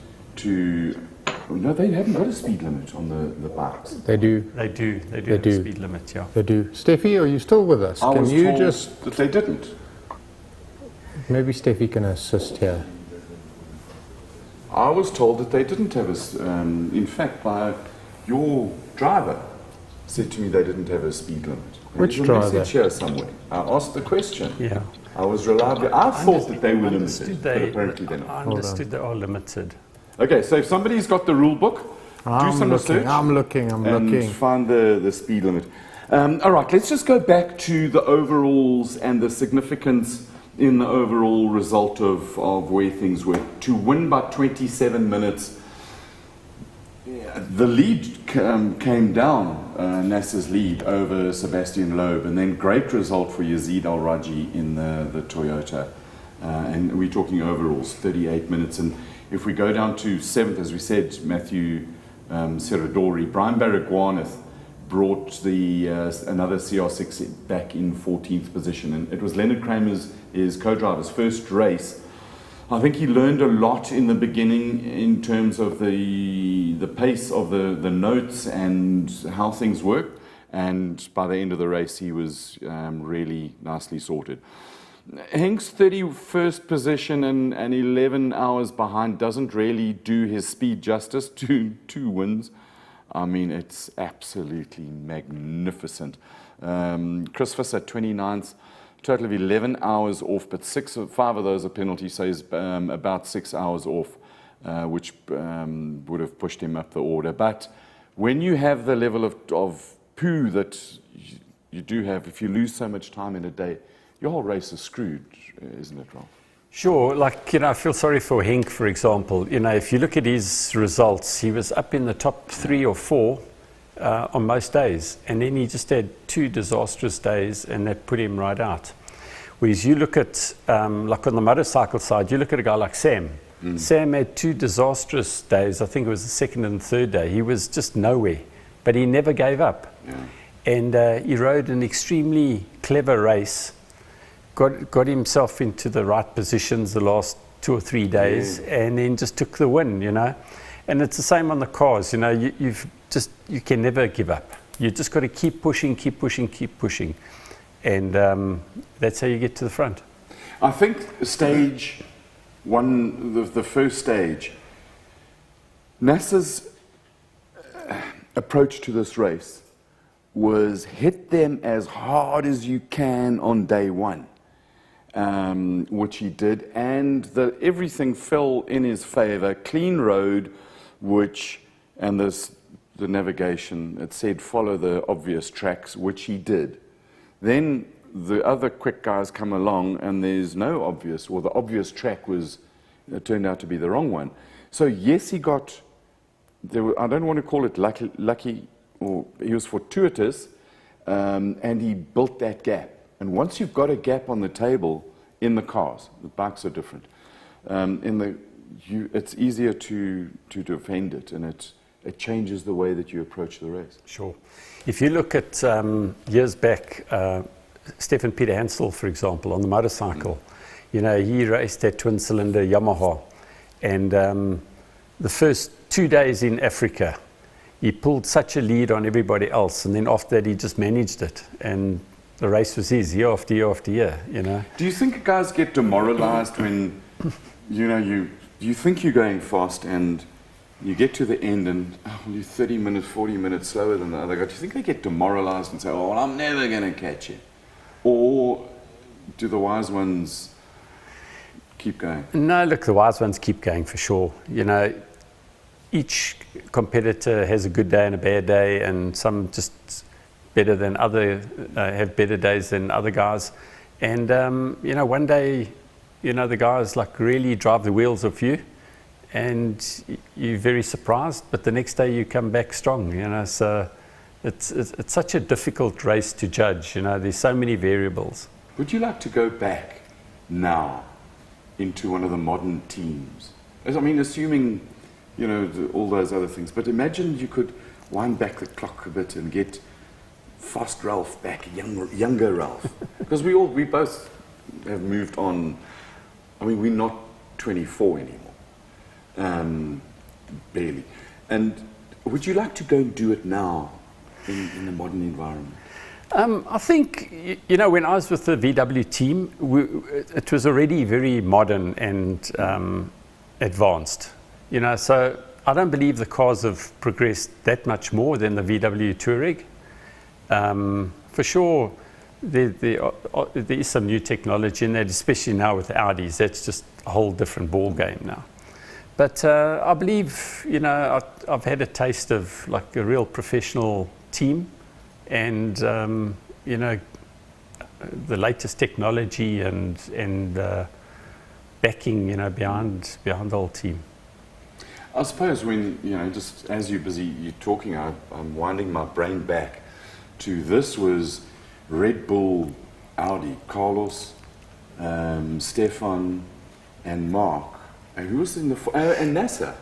no, they haven't got a speed limit on the bikes. They do. They do have a speed limit, yeah. They do. Steffi, are you still with us? I was told that they didn't. Maybe Steffi can assist here. I was told that they didn't have in fact, by your driver said to me they didn't have a speed limit. Which There's a driver? message here somewhere. I asked the question. Yeah. I was reliable. I thought that they were limited, but apparently they're not. I understood they are limited. Okay, so if somebody's got the rule book, do some research. I'm looking. And find the speed limit. All right, let's just go back to the overalls and the significance in the overall result of where things were. To win by 27 minutes, the lead came down, Nasser's lead over Sebastian Loeb, and then great result for Yazid Al-Raji in the Toyota. And we're talking overalls, 38 minutes. And if we go down to 7th, as we said, Matthew Serradori, Brian Baragwanath brought another CR6 back in 14th position. And it was Leonard Kramer's co-driver's first race. I think he learned a lot in the beginning in terms of the pace of the notes and how things work. And by the end of the race, he was really nicely sorted. Henk's 31st position and 11 hours behind doesn't really do his speed justice to 2 wins. I mean, it's absolutely magnificent. Chris Fiss at 29th, total of 11 hours off, but 5 of those are penalties, so he's about 6 hours off, which would have pushed him up the order. But when you have the level of poo that you do have, if you lose so much time in a day, your whole race is screwed, isn't it, Rob? Sure, like, I feel sorry for Henk, for example. If you look at his results, he was up in the top 3 or 4 on most days, and then he just had 2 disastrous days, and that put him right out. Whereas you look at, like on the motorcycle side, you look at a guy like Sam. Sam had 2 disastrous days. I think it was the 2nd and 3rd day. He was just nowhere, but he never gave up. Yeah. And he rode an extremely clever race. Got himself into the right positions the last 2 or 3 days, and then just took the win, you know. And it's the same on the cars, you know. You can never give up. You just got to keep pushing, keep pushing, keep pushing, and that's how you get to the front. I think stage one, the first stage, Nasser's approach to this race was hit them as hard as you can on day one, which he did, and everything fell in his favor. Clean road, and the navigation, it said follow the obvious tracks, which he did. Then the other quick guys come along and there's no obvious, or the obvious track turned out to be the wrong one. So yes, he got, I don't want to call it lucky, or he was fortuitous, and he built that gap. And once you've got a gap on the table in the cars, the bikes are different, it's easier to defend it, and it changes the way that you approach the race. Sure. If you look at years back, Stefan Peter Hansel, for example, on the motorcycle, you know, he raced that twin-cylinder Yamaha, and the first 2 days in Africa, he pulled such a lead on everybody else, and then after that, he just managed it, and the race was his year after year after year, you know. Do you think guys get demoralized when, you know, you think you're going fast and you get to the end and you're 30 minutes, 40 minutes slower than the other guy? Do you think they get demoralized and say, oh, well, I'm never going to catch you? Or do the wise ones keep going? No, look, the wise ones keep going for sure. You know, each competitor has a good day and a bad day, and some just better than have better days than other guys. And, you know, one day, you know, the guys like really drive the wheels off you, and you're very surprised, but the next day you come back strong, you know. So it's such a difficult race to judge, you know. There's so many variables. Would you like to go back now into one of the modern teams? I mean, assuming, you know, all those other things, but imagine you could wind back the clock a bit and get Fast Ralph back, younger Ralph, because we both have moved on. I mean, we're not 24 anymore, barely. And would you like to go and do it now in the modern environment? I think, you know, when I was with the VW team, it was already very modern and advanced, you know, so I don't believe the cars have progressed that much more than the VW Touareg. For sure, there is some new technology in that, especially now with the Audis. That's just a whole different ball game now. But I believe, you know, I've had a taste of like a real professional team, and you know, the latest technology and backing, you know, behind the whole team. I suppose when, you know, just as you're talking, I'm winding my brain back to this was Red Bull, Audi, Carlos, Stefan, and Mark. And who was in the and Nasser?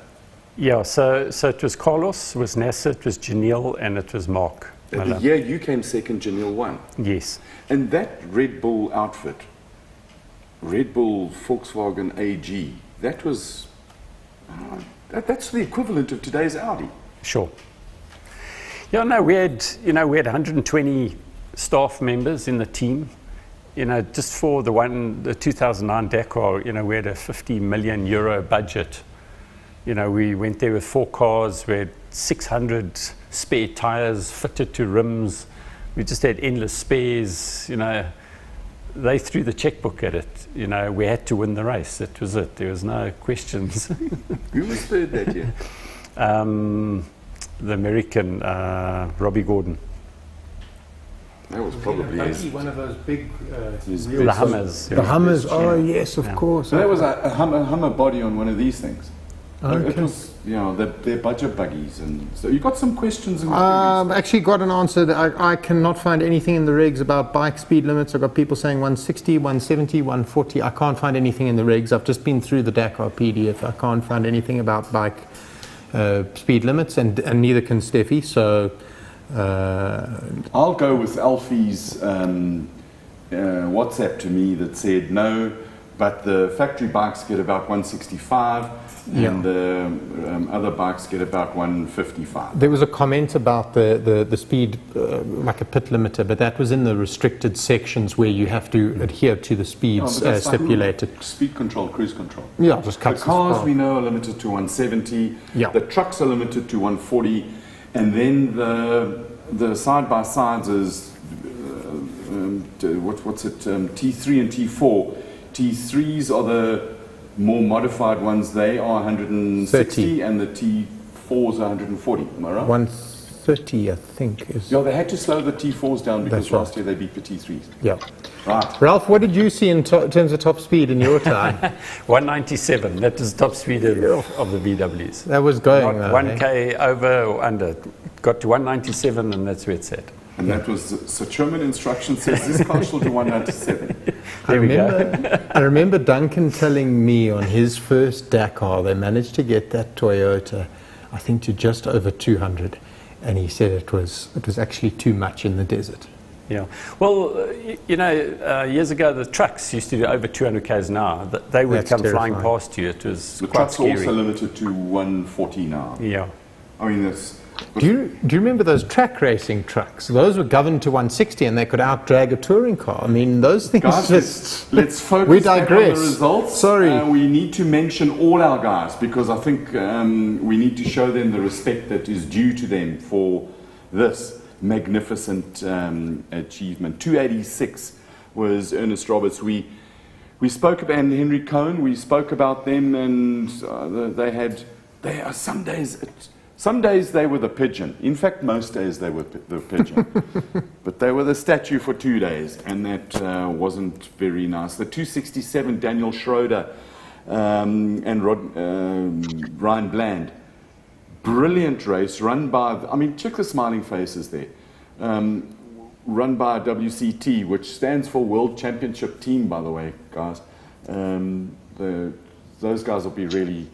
Yeah, so it was Carlos, it was Nasser, it was Janelle, and it was Mark. The year you came second, Janelle won. Yes. And that Red Bull outfit, Red Bull Volkswagen AG, that was that's the equivalent of today's Audi. Sure. Yeah, no, we had 120 staff members in the team. You know, just for the 2009 Dakar, you know, we had a €50 million budget. You know, we went there with 4 cars. We had 600 spare tires fitted to rims. We just had endless spares. You know, they threw the checkbook at it. You know, we had to win the race. That was it. There was no questions. Who was third that year? The American Robbie Gordon. That was probably one of those big the Hummers. The Hummers, oh yes, of course. So that was a Hummer body on one of these things. Okay. It was, you know, they're budget buggies, and so you got some questions. Actually got an answer that I cannot find anything in the regs about bike speed limits. I've got people saying 160, 170, 140. I can't find anything in the regs. I've just been through the Dakar PDF. I can't find anything about bike speed limits, and neither can Steffi. So I'll go with Alfie's WhatsApp to me that said no. but the factory bikes get about 165, and the other bikes get about 155. There was a comment about the speed, like a pit limiter, but that was in the restricted sections where you have to adhere to the speeds stipulated. Like speed control, cruise control. Yeah, just cuts the cars we know are limited to 170. Yeah. The trucks are limited to 140, and then the side by sides is what's it? T3 and T4. T3s are the more modified ones. They are 160, and the T4s are 140. Am I right? 130, I think. Yeah, they had to slow the T4s down because That's right. last year they beat the T3s. Yeah. Right. Ralph, what did you see in terms of top speed in your time? 197. That was top speed of the VWs. That was going. Not 1K over or under. Got to 197, and that's where it's at. And that was, so German instruction says this car shall do 197. I remember Duncan telling me on his first Dakar, they managed to get that Toyota, I think, to just over 200. And he said it was actually too much in the desert. Yeah. Well, you know, years ago the trucks used to do over 200 k's an hour. They would come flying past you. It was quite trucks scary. are also limited to 140 now. Yeah. I mean, that's... Do you remember those track racing trucks? Those were governed to 160 and they could out-drag a touring car. I mean, those things guys, let's focus we digress. on the results. Sorry. We need to mention all our guys because I think we need to show them the respect that is due to them for this magnificent achievement. 286 was Ernest Roberts. We spoke about, and Henry Cohn, we spoke about them, and they are some days they were the pigeon. In fact, most days they were the pigeon. But they were the statue for 2 days, and that wasn't very nice. The 267, Daniel Schroeder and Ryan Bland. Brilliant race, run by, I mean, check the smiling faces there. Run by WCT, which stands for World Championship Team, by the way, guys. Those guys will be really...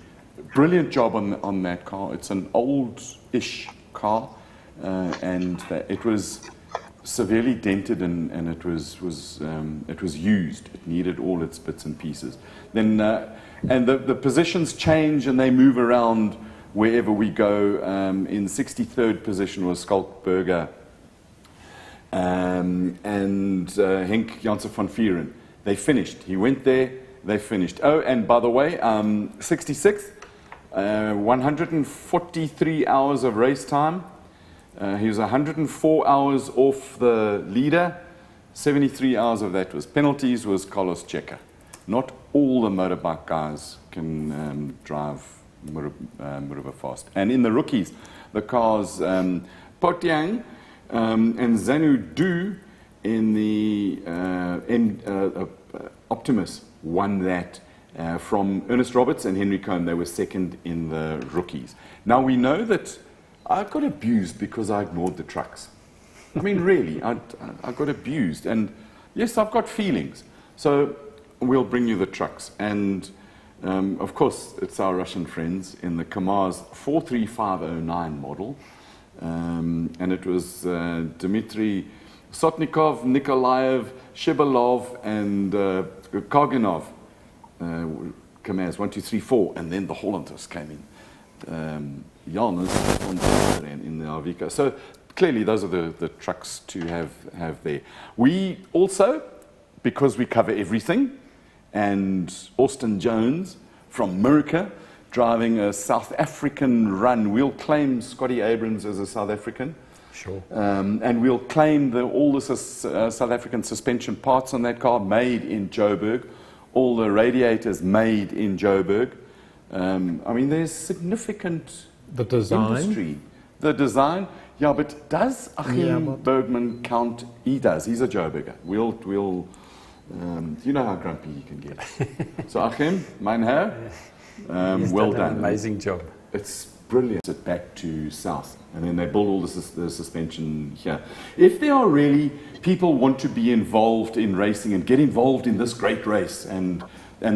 Brilliant job on that car. It's an old-ish car, and it was severely dented, and it was used. It needed all its bits and pieces. Then and the positions change and they move around wherever we go. In 63rd position was Skalkberger and Henk Janssen van Vieren. They finished. He went there. They finished. Oh, and by the way, 66th. 143 hours of race time. He was 104 hours off the leader. 73 hours of that was penalties, was Carlos Checa. Not all the motorbike guys can drive Muriba fast. And in the rookies, the cars Potiang and Zanu Du in the Optimus won that. From Ernest Roberts and Henry Cohn, they were second in the rookies. Now we know that I got abused because I ignored the trucks. I mean, really, I got abused. And yes, I've got feelings. So we'll bring you the trucks. And of course, it's our Russian friends in the Kamaz 43509 model. And it was Dmitry Sotnikov, Nikolaev, Shebalov, and Karganov. Kamaz 1, 2, 3, 4, and then the Hollanders came in. Janus in the Arvika. So clearly, those are the trucks to have there. We also, because we cover everything, and Austin Jones from America driving a South African run. We'll claim Scotty Abrams as a South African. Sure. And we'll claim all the South African suspension parts on that car made in Joburg. All the radiators made in Joburg. I mean, there's significant industry. The design, yeah, but does Achim Bergman count? He does. He's a Joburger. We'll you know how grumpy he can get. So Achim, mein Herr, well done. An amazing job. It's brilliant. It back to south, and then they build all the suspension here. If there are really people want to be involved in racing and get involved in this great race and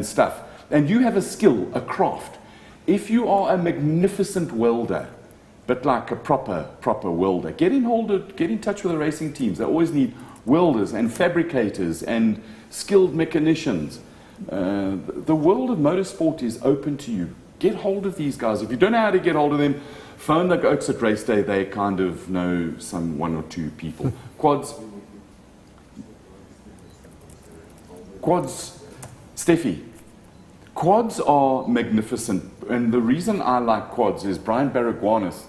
stuff, and you have a skill, a craft, if you are a magnificent welder, but like a proper welder, get in touch with the racing teams. They always need welders and fabricators and skilled mechanicians. The world of motorsport is open to you. Get hold of these guys. If you don't know how to get hold of them, phone the Oaks at Raceday. They kind of know some one or two people. Quads, Steffi, quads are magnificent. And the reason I like quads is Brian Baragwanis,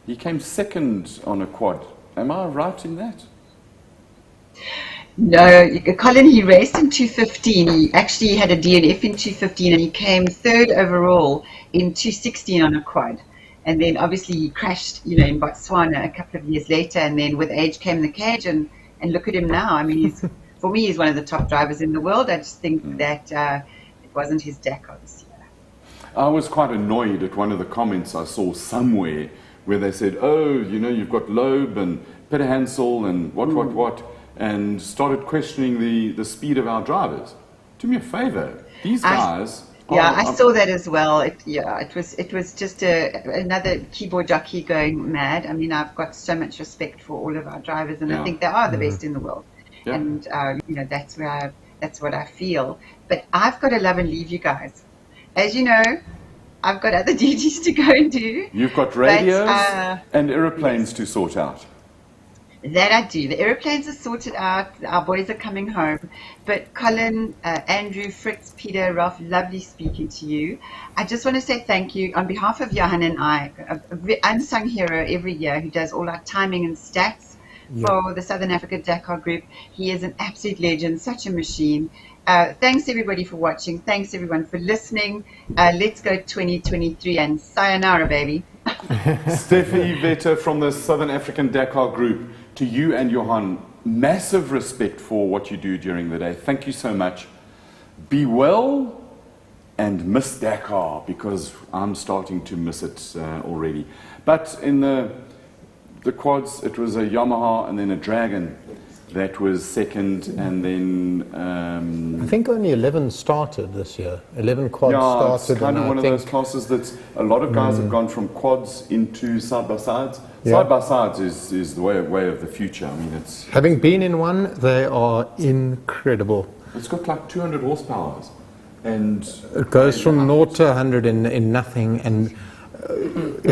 he came second on a quad. Am I right in that? No, Colin, he raced in 215. He actually had a DNF in 215 and he came third overall in 216 on a quad. And then obviously he crashed, in Botswana a couple of years later. And then with age came the cage, and look at him now. I mean, for me, he's one of the top drivers in the world. I just think that it wasn't his Dakar this year. I was quite annoyed at one of the comments I saw somewhere where they said, oh, you've got Loeb and Peter Hansel and what, and started questioning the speed of our drivers. Do me a favor, these guys... I saw that as well. It was just another keyboard jockey going mad. I mean, I've got so much respect for all of our drivers, and I think they are the best in the world. Yeah. And that's what I feel. But I've got to love and leave you guys. As you know, I've got other duties to go and do. You've got radios and aeroplanes to sort out. That I do. The aeroplanes are sorted out. Our boys are coming home. But Colin, Andrew, Fritz, Peter, Ralph, lovely speaking to you. I just want to say thank you on behalf of Johan and I, an unsung hero every year who does all our timing and stats for the Southern Africa Dakar group. He is an absolute legend, such a machine. Thanks everybody for watching. Thanks everyone for listening. Let's go 2023 and sayonara, baby. Steffi Vetter from the Southern African Dakar group. To you and Johan, massive respect for what you do during the day. Thank you so much. Be well and miss Dakar, because I'm starting to miss it already. But in the quads, it was a Yamaha and then a Dragon that was second, and then... I think only 11 started this year. 11 quads started. It's kind of one of those classes that a lot of guys have gone from quads into side-by-sides. Side-by-sides is the way of the future. I mean, it's... Having been in one, they are incredible. It's got like 200 horsepower. And it goes from 0 to 100 in nothing, and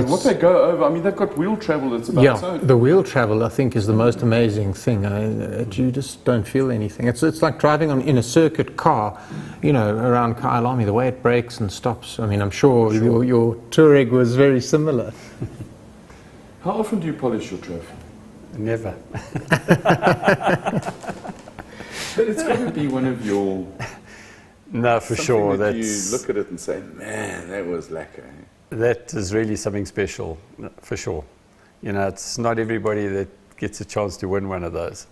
what they go over, I mean, they've got wheel travel that's about its own. The wheel travel, I think, is the most amazing thing. You just don't feel anything. It's like driving in a circuit car, around Kyalami, the way it brakes and stops. I mean, I'm sure. Your Touareg was very similar. How often do you polish your trophy? Never. But it's got to be one of your... No, for sure. That you look at it and say, man, that was lacquer. That is really something special, for sure. It's not everybody that gets a chance to win one of those.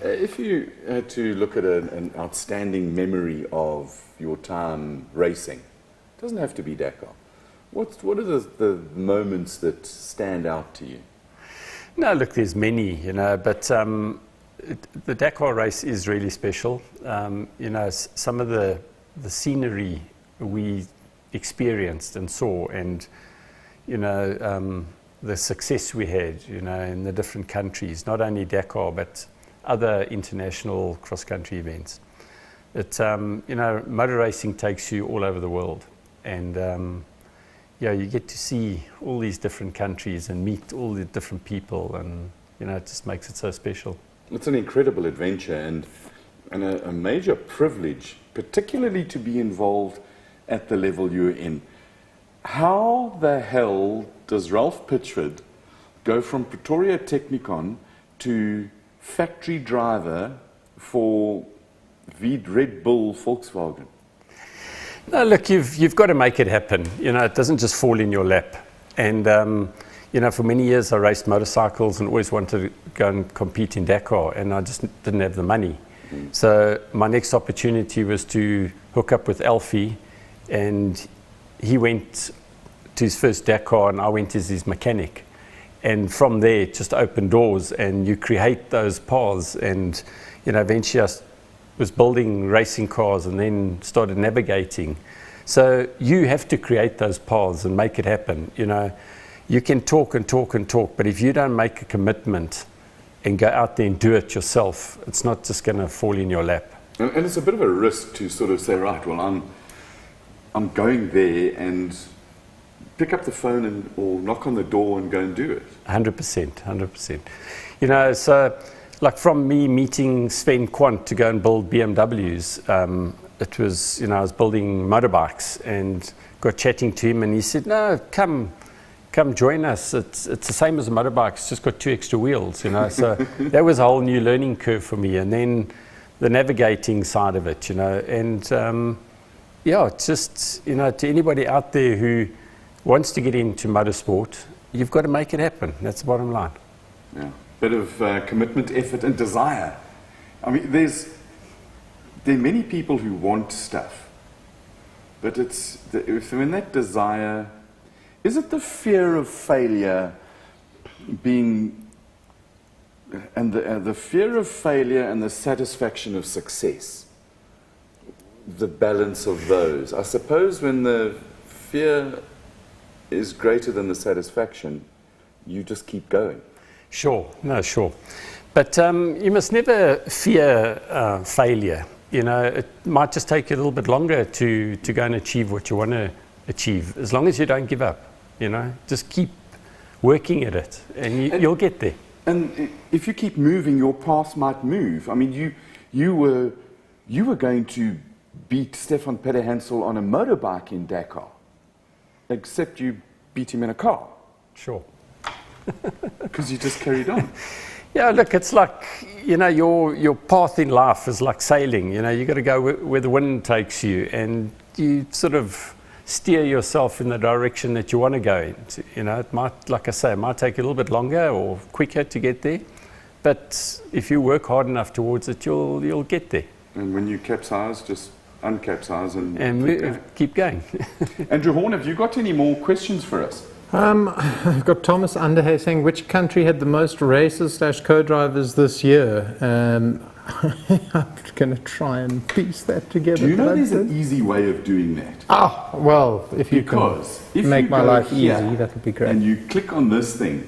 If you had to look at an outstanding memory of your time racing, it doesn't have to be Dakar. What are the moments that stand out to you? No, look, there's many, but the Dakar race is really special. Some of the scenery we experienced and saw, and the success we had, in the different countries, not only Dakar but other international cross-country events. Motor racing takes you all over the world, and you get to see all these different countries and meet all the different people, and it just makes it so special. It's an incredible adventure and a major privilege, particularly to be involved at the level you're in. How the hell does Ralph Pitchford go from Pretoria Technikon to factory driver for Red Bull Volkswagen? No, look, you've got to make it happen. It doesn't just fall in your lap. And for many years I raced motorcycles and always wanted to go and compete in Dakar, and I just didn't have the money. So my next opportunity was to hook up with Alfie, and he went to his first Dakar and I went as his mechanic. And from there it just opened doors, and you create those paths. And eventually I was building racing cars and then started navigating. So you have to create those paths and make it happen. You can talk and talk and talk, but if you don't make a commitment and go out there and do it yourself, it's not just going to fall in your lap. And it's a bit of a risk to sort of say, right, well, I'm going there and pick up the phone or knock on the door and go and do it. 100%, 100%. You know, so like from me meeting Sven Quant to go and build BMWs, it was, you know, I was building motorbikes and got chatting to him and he said, no, come join us. It's the same as a motorbike, it's just got 2 extra wheels, you know. So that was a whole new learning curve for me. And then the navigating side of it, you know, and yeah, it's just, you know, to anybody out there who wants to get into motorsport, you've got to make it happen. That's the bottom line. Yeah, bit of commitment, effort, and desire. I mean, there are many people who want stuff, but when that desire, is it the fear of failure being, and the fear of failure and the satisfaction of success, the balance of those? I suppose when the fear is greater than the satisfaction, you just keep going. Sure, no, sure. But you must never fear failure. You know, it might just take you a little bit longer to go and achieve what you want to achieve, as long as you don't give up, you know. Just keep working at it, and you'll get there. And if you keep moving, your path might move. I mean, you were going to beat Stefan Pederhansel on a motorbike in Dakar, except you beat him in a car. Sure. Because you just carried on. Yeah, look, it's like, you know, your path in life is like sailing. You know, you got to go where the wind takes you, and you sort of steer yourself in the direction that you want to go into. You know, it might, like I say, it might take a little bit longer or quicker to get there, but if you work hard enough towards it, you'll get there. And when you capsize, just uncapsize and keep going. Andrew Horn, have you got any more questions for us? I've got Thomas Underhay saying, which country had the most races / co-drivers this year? I'm going to try and piece that together. Do you know there's an easy way of doing that? Ah, well, if you can make my life easy, that would be great. And you click on this thing.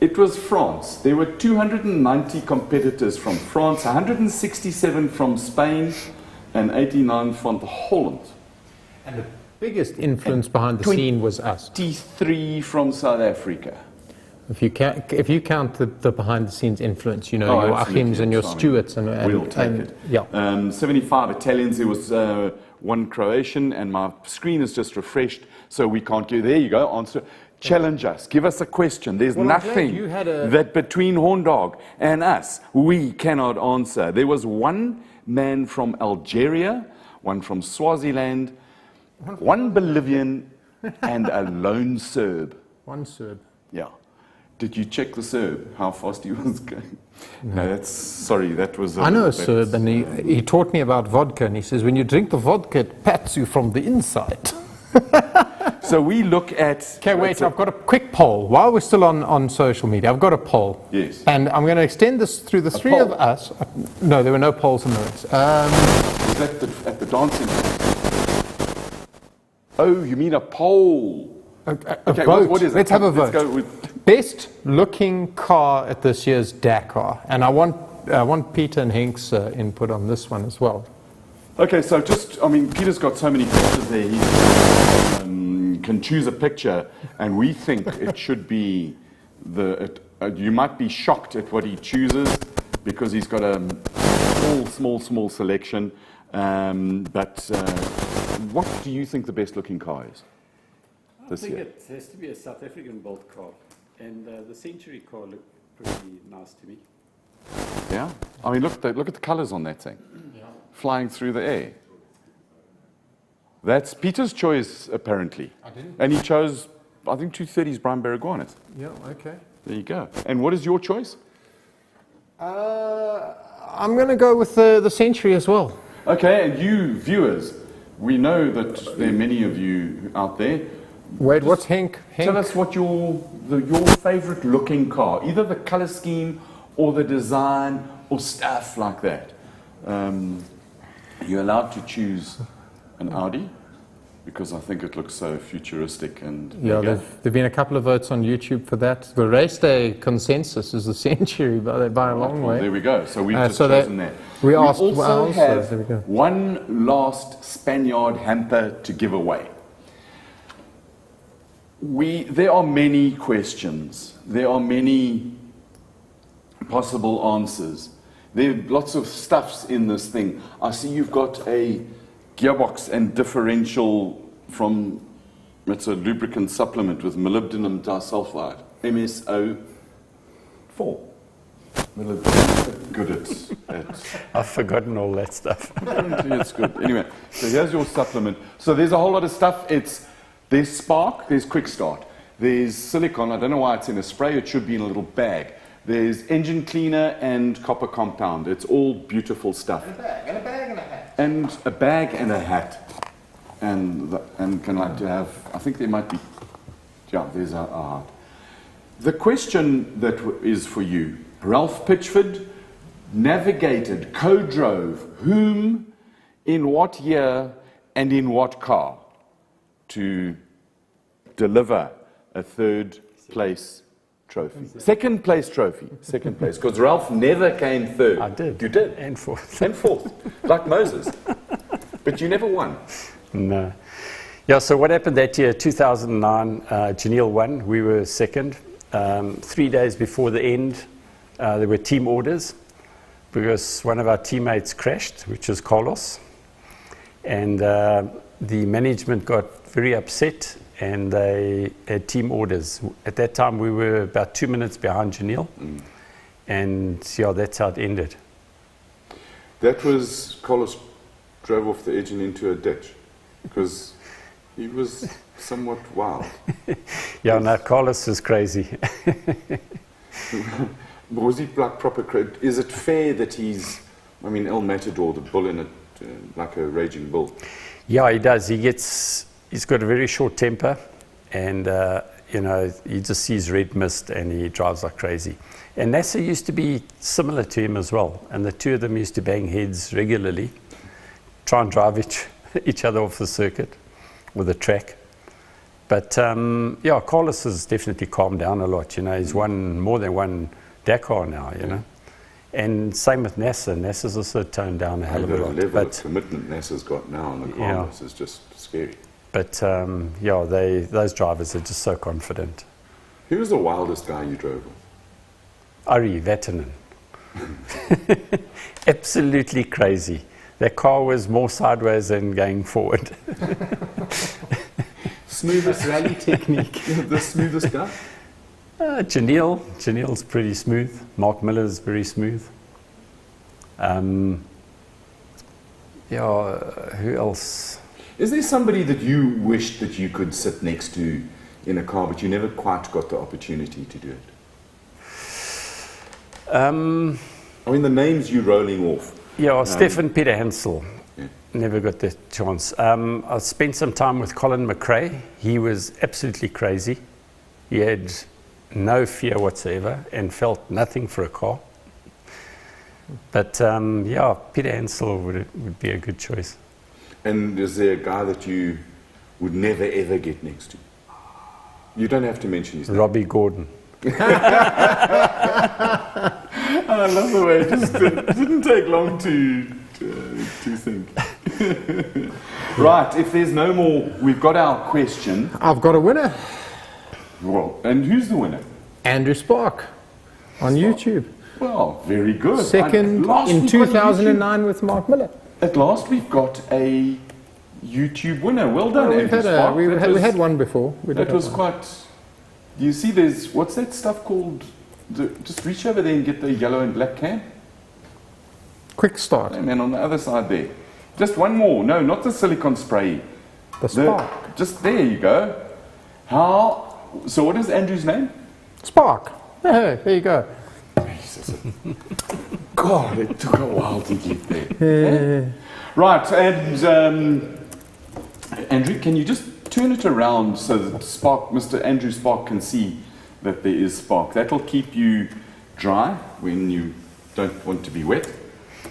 It was France. There were 290 competitors from France, 167 from Spain, and 89 from Holland. And the biggest influence behind the scene was us. 23 from South Africa. If you count the behind the scenes influence, you know, your Achims and your Stewarts and we'll take it. Yeah. 75 Italians. There was one Croatian, and my screen is just refreshed, so we can't go. There you go. Answer. Challenge us. Give us a question. There's nothing that between Horndog and us we cannot answer. There was one man from Algeria, one from Swaziland, one Bolivian, and a lone Serb. One Serb. Yeah. Did you check the Serb, how fast he was going? No, that was... I know a Serb, and he taught me about vodka, and he says, when you drink the vodka, it pats you from the inside. So we look at... Okay, wait, I've got a quick poll. While we're still on social media, I've got a poll. Yes. And I'm going to extend this through the three of us. No, there were no polls in the race. Was that at the dancing? Oh, you mean a poll? Okay, vote. What is it? Let's have a vote. Let's go with best looking car at this year's Dakar. And I want Peter and Henk's input on this one as well. Okay, so Peter's got so many pictures there, he can choose a picture, and we think it should be you might be shocked at what he chooses, because he's got a small selection, but what do you think the best looking car is this year? I think it has to be a South African built car, and the Century car looked pretty nice to me. Yeah? I mean, look at the colours on that thing. Yeah. Flying through the air. That's Peter's choice, apparently. I didn't. And he chose, I think, 230's Brian Baragwanath. Yeah, okay. There you go. And what is your choice? I'm going to go with the Century as well. Okay, and you viewers, we know that there are many of you out there. Wait, what's Henk? Tell us what your favourite looking car, either the colour scheme or the design or stuff like that. You're allowed to choose an Audi, because I think it looks so futuristic and Yeah, mega. there've been a couple of votes on YouTube for that. The Raceday consensus is the century by a long Well, way. there we go. So we've just so chosen that. we asked also well, so have there we go. one last Spaniard hamper to give away. There are many questions. There are many possible answers. There are lots of stuffs in this thing. I see you've got a gearbox and differential from, it's a lubricant supplement with molybdenum disulfide, MSO4. Good at I've forgotten all that stuff. apparently it's good. Anyway, so here's your supplement. So there's a whole lot of stuff. There's Spark, there's Quick Start, there's silicone. I don't know why it's in a spray. It should be in a little bag. There's engine cleaner and copper compound. It's all beautiful stuff. And a bag and a hat. And a bag and a hat. And can like to have, I think there might be, yeah, there's a The question that is for you, Ralph Pitchford navigated, co-drove whom, in what year, and in what car to deliver a third place trophy. Second place trophy. Second place. Because Ralph never came third. I did. You did. And fourth. And fourth. Like Moses. But you never won. No. Yeah, so what happened that year, 2009, Janelle won. We were second. 3 days before the end, there were team orders because one of our teammates crashed, which was Carlos. And the management got very upset and they had team orders. At that time, we were about 2 minutes behind Janelle. And yeah, that's how it ended. That was, Carlos drove off the edge and into a ditch because he was somewhat wild. Yeah, no, Carlos is crazy. Was he like proper crazy? Is it fair that he's, I mean, El Matador, the bull in it, like a raging bull? Yeah, he does. He's got a very short temper and, you know, he just sees red mist and he drives like crazy. And Nasser used to be similar to him as well. And the two of them used to bang heads regularly, try and drive each other off the circuit or the track. But, yeah, Carlos has definitely calmed down a lot. You know, he's won more than one Dakar now, you know. And same with Nasser. Nasser's also toned down a hell of a lot. The level of commitment Nasser's got now on the cars is just scary. But, yeah, those drivers are just so confident. Who was the wildest guy you drove with? Ari Vatanen. Absolutely crazy. That car was more sideways than going forward. Smoothest rally technique. The smoothest guy? Janelle's pretty smooth. Mark Miller's very smooth. Yeah, who else? Is there somebody that you wished that you could sit next to in a car, but you never quite got the opportunity to do it? I mean, the names you're rolling off. Yeah, Stefan Peter Hansel. Never got the chance. I spent some time with Colin McRae. He was absolutely crazy. He had no fear whatsoever and felt nothing for a car. But yeah, Peter Hansel would be a good choice. And is there a guy that you would never ever get next to? You don't have to mention his name. Robbie Gordon. I love the way it just didn't take long to think. Right, if there's no more, we've got our question. I've got a winner. Well, and who's the winner? Andrew Spark on YouTube. Well, very good. Second in 2009 with Mark Miller. At last we've got a YouTube winner. Well done, Well, Andrew Spark. we had one before. That was quite... You see, there's... What's that stuff called? Just reach over there and get the yellow and black can. Quick Start. And then on the other side there. Just one more. No, not the silicone spray. The Spark. Just there you go. So what is Andrew's name? Spark. Yeah, there you go. God, it took a while to get there. Right, and Andrew, can you just turn it around so that Mr. Andrew Spark can see that there is spark? That'll keep you dry when you don't want to be wet.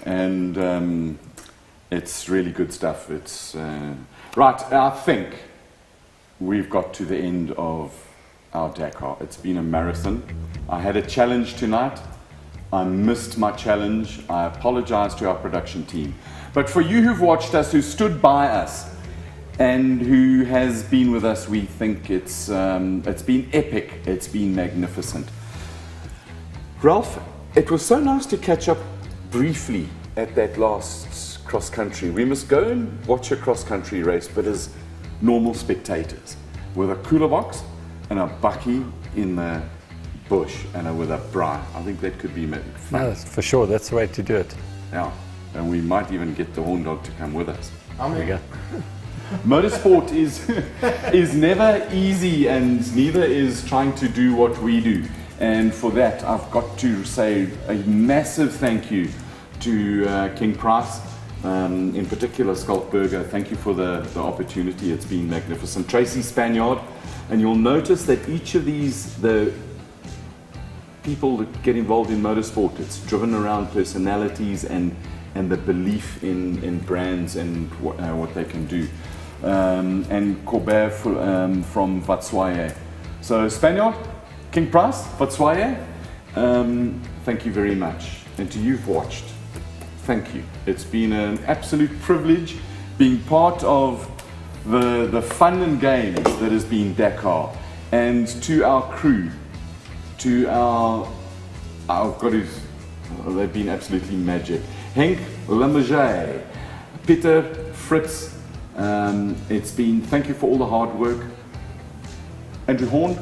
And It's really good stuff. It's right. I think we've got to the end of our Dakar. It's been a marathon. I had a challenge tonight. I missed my challenge. I apologize to our production team. But for you who've watched us, who stood by us, and who has been with us, we think it's been epic. It's been magnificent. Ralph, it was so nice to catch up briefly at that last cross country. We must go and watch a cross country race, but as normal spectators, with a cooler box and a bucky in the bush and with a braai. I think that could be fun. No, for sure, that's the way to do it. Yeah, and we might even get the horn dog to come with us. There we go. Motorsport is never easy, and neither is trying to do what we do. And for that, I've got to say a massive thank you to King Price, in particular Skalkberger. Thank you for the opportunity. It's been magnificent. Tracy Spaniard, and you'll notice that each of these, the people that get involved in motorsport, it's driven around personalities and the belief in brands and what they can do. And Corbett from Vatswaye. So Spaniard, King Price, Vatswaye, thank you very much. And to you who've watched, thank you. It's been an absolute privilege being part of the fun and games that has been Dakar. And to our crew, to our goodies, they've been absolutely magic. Henk, Lamberger, Peter, Fritz, it's been, thank you for all the hard work. Andrew Horn,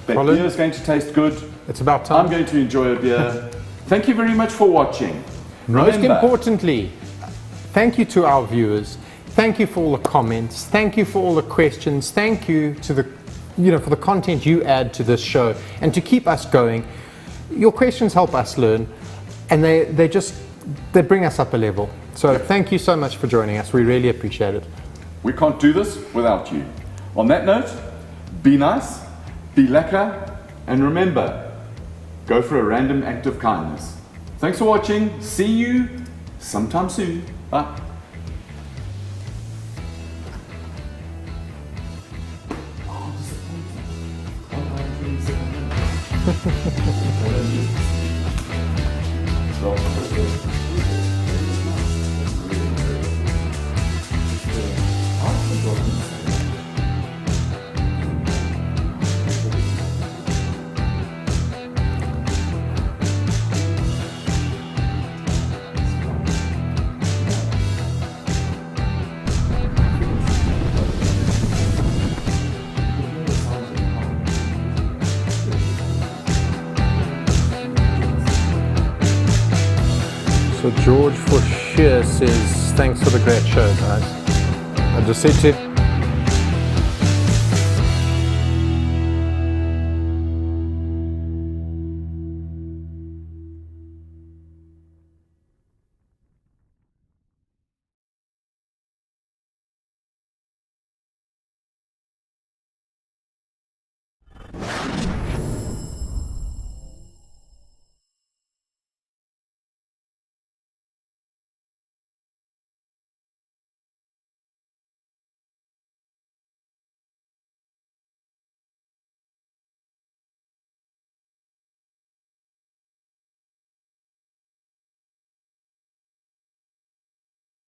that Colin, beer is going to taste good. It's about time. I'm going to enjoy a beer. Thank you very much for watching. Most Remember, importantly, thank you to our viewers. Thank you for all the comments. Thank you for all the questions. Thank you to the, for the content you add to this show and to keep us going. Your questions help us learn, and they bring us up a level. So thank you so much for joining us. We really appreciate it. we can't do this without you. On that note, be nice, be lekker, and remember, go for a random act of kindness. Thanks for watching. See you sometime soon. Bye. So George for Sheer says, thanks for the great show, guys. I just said to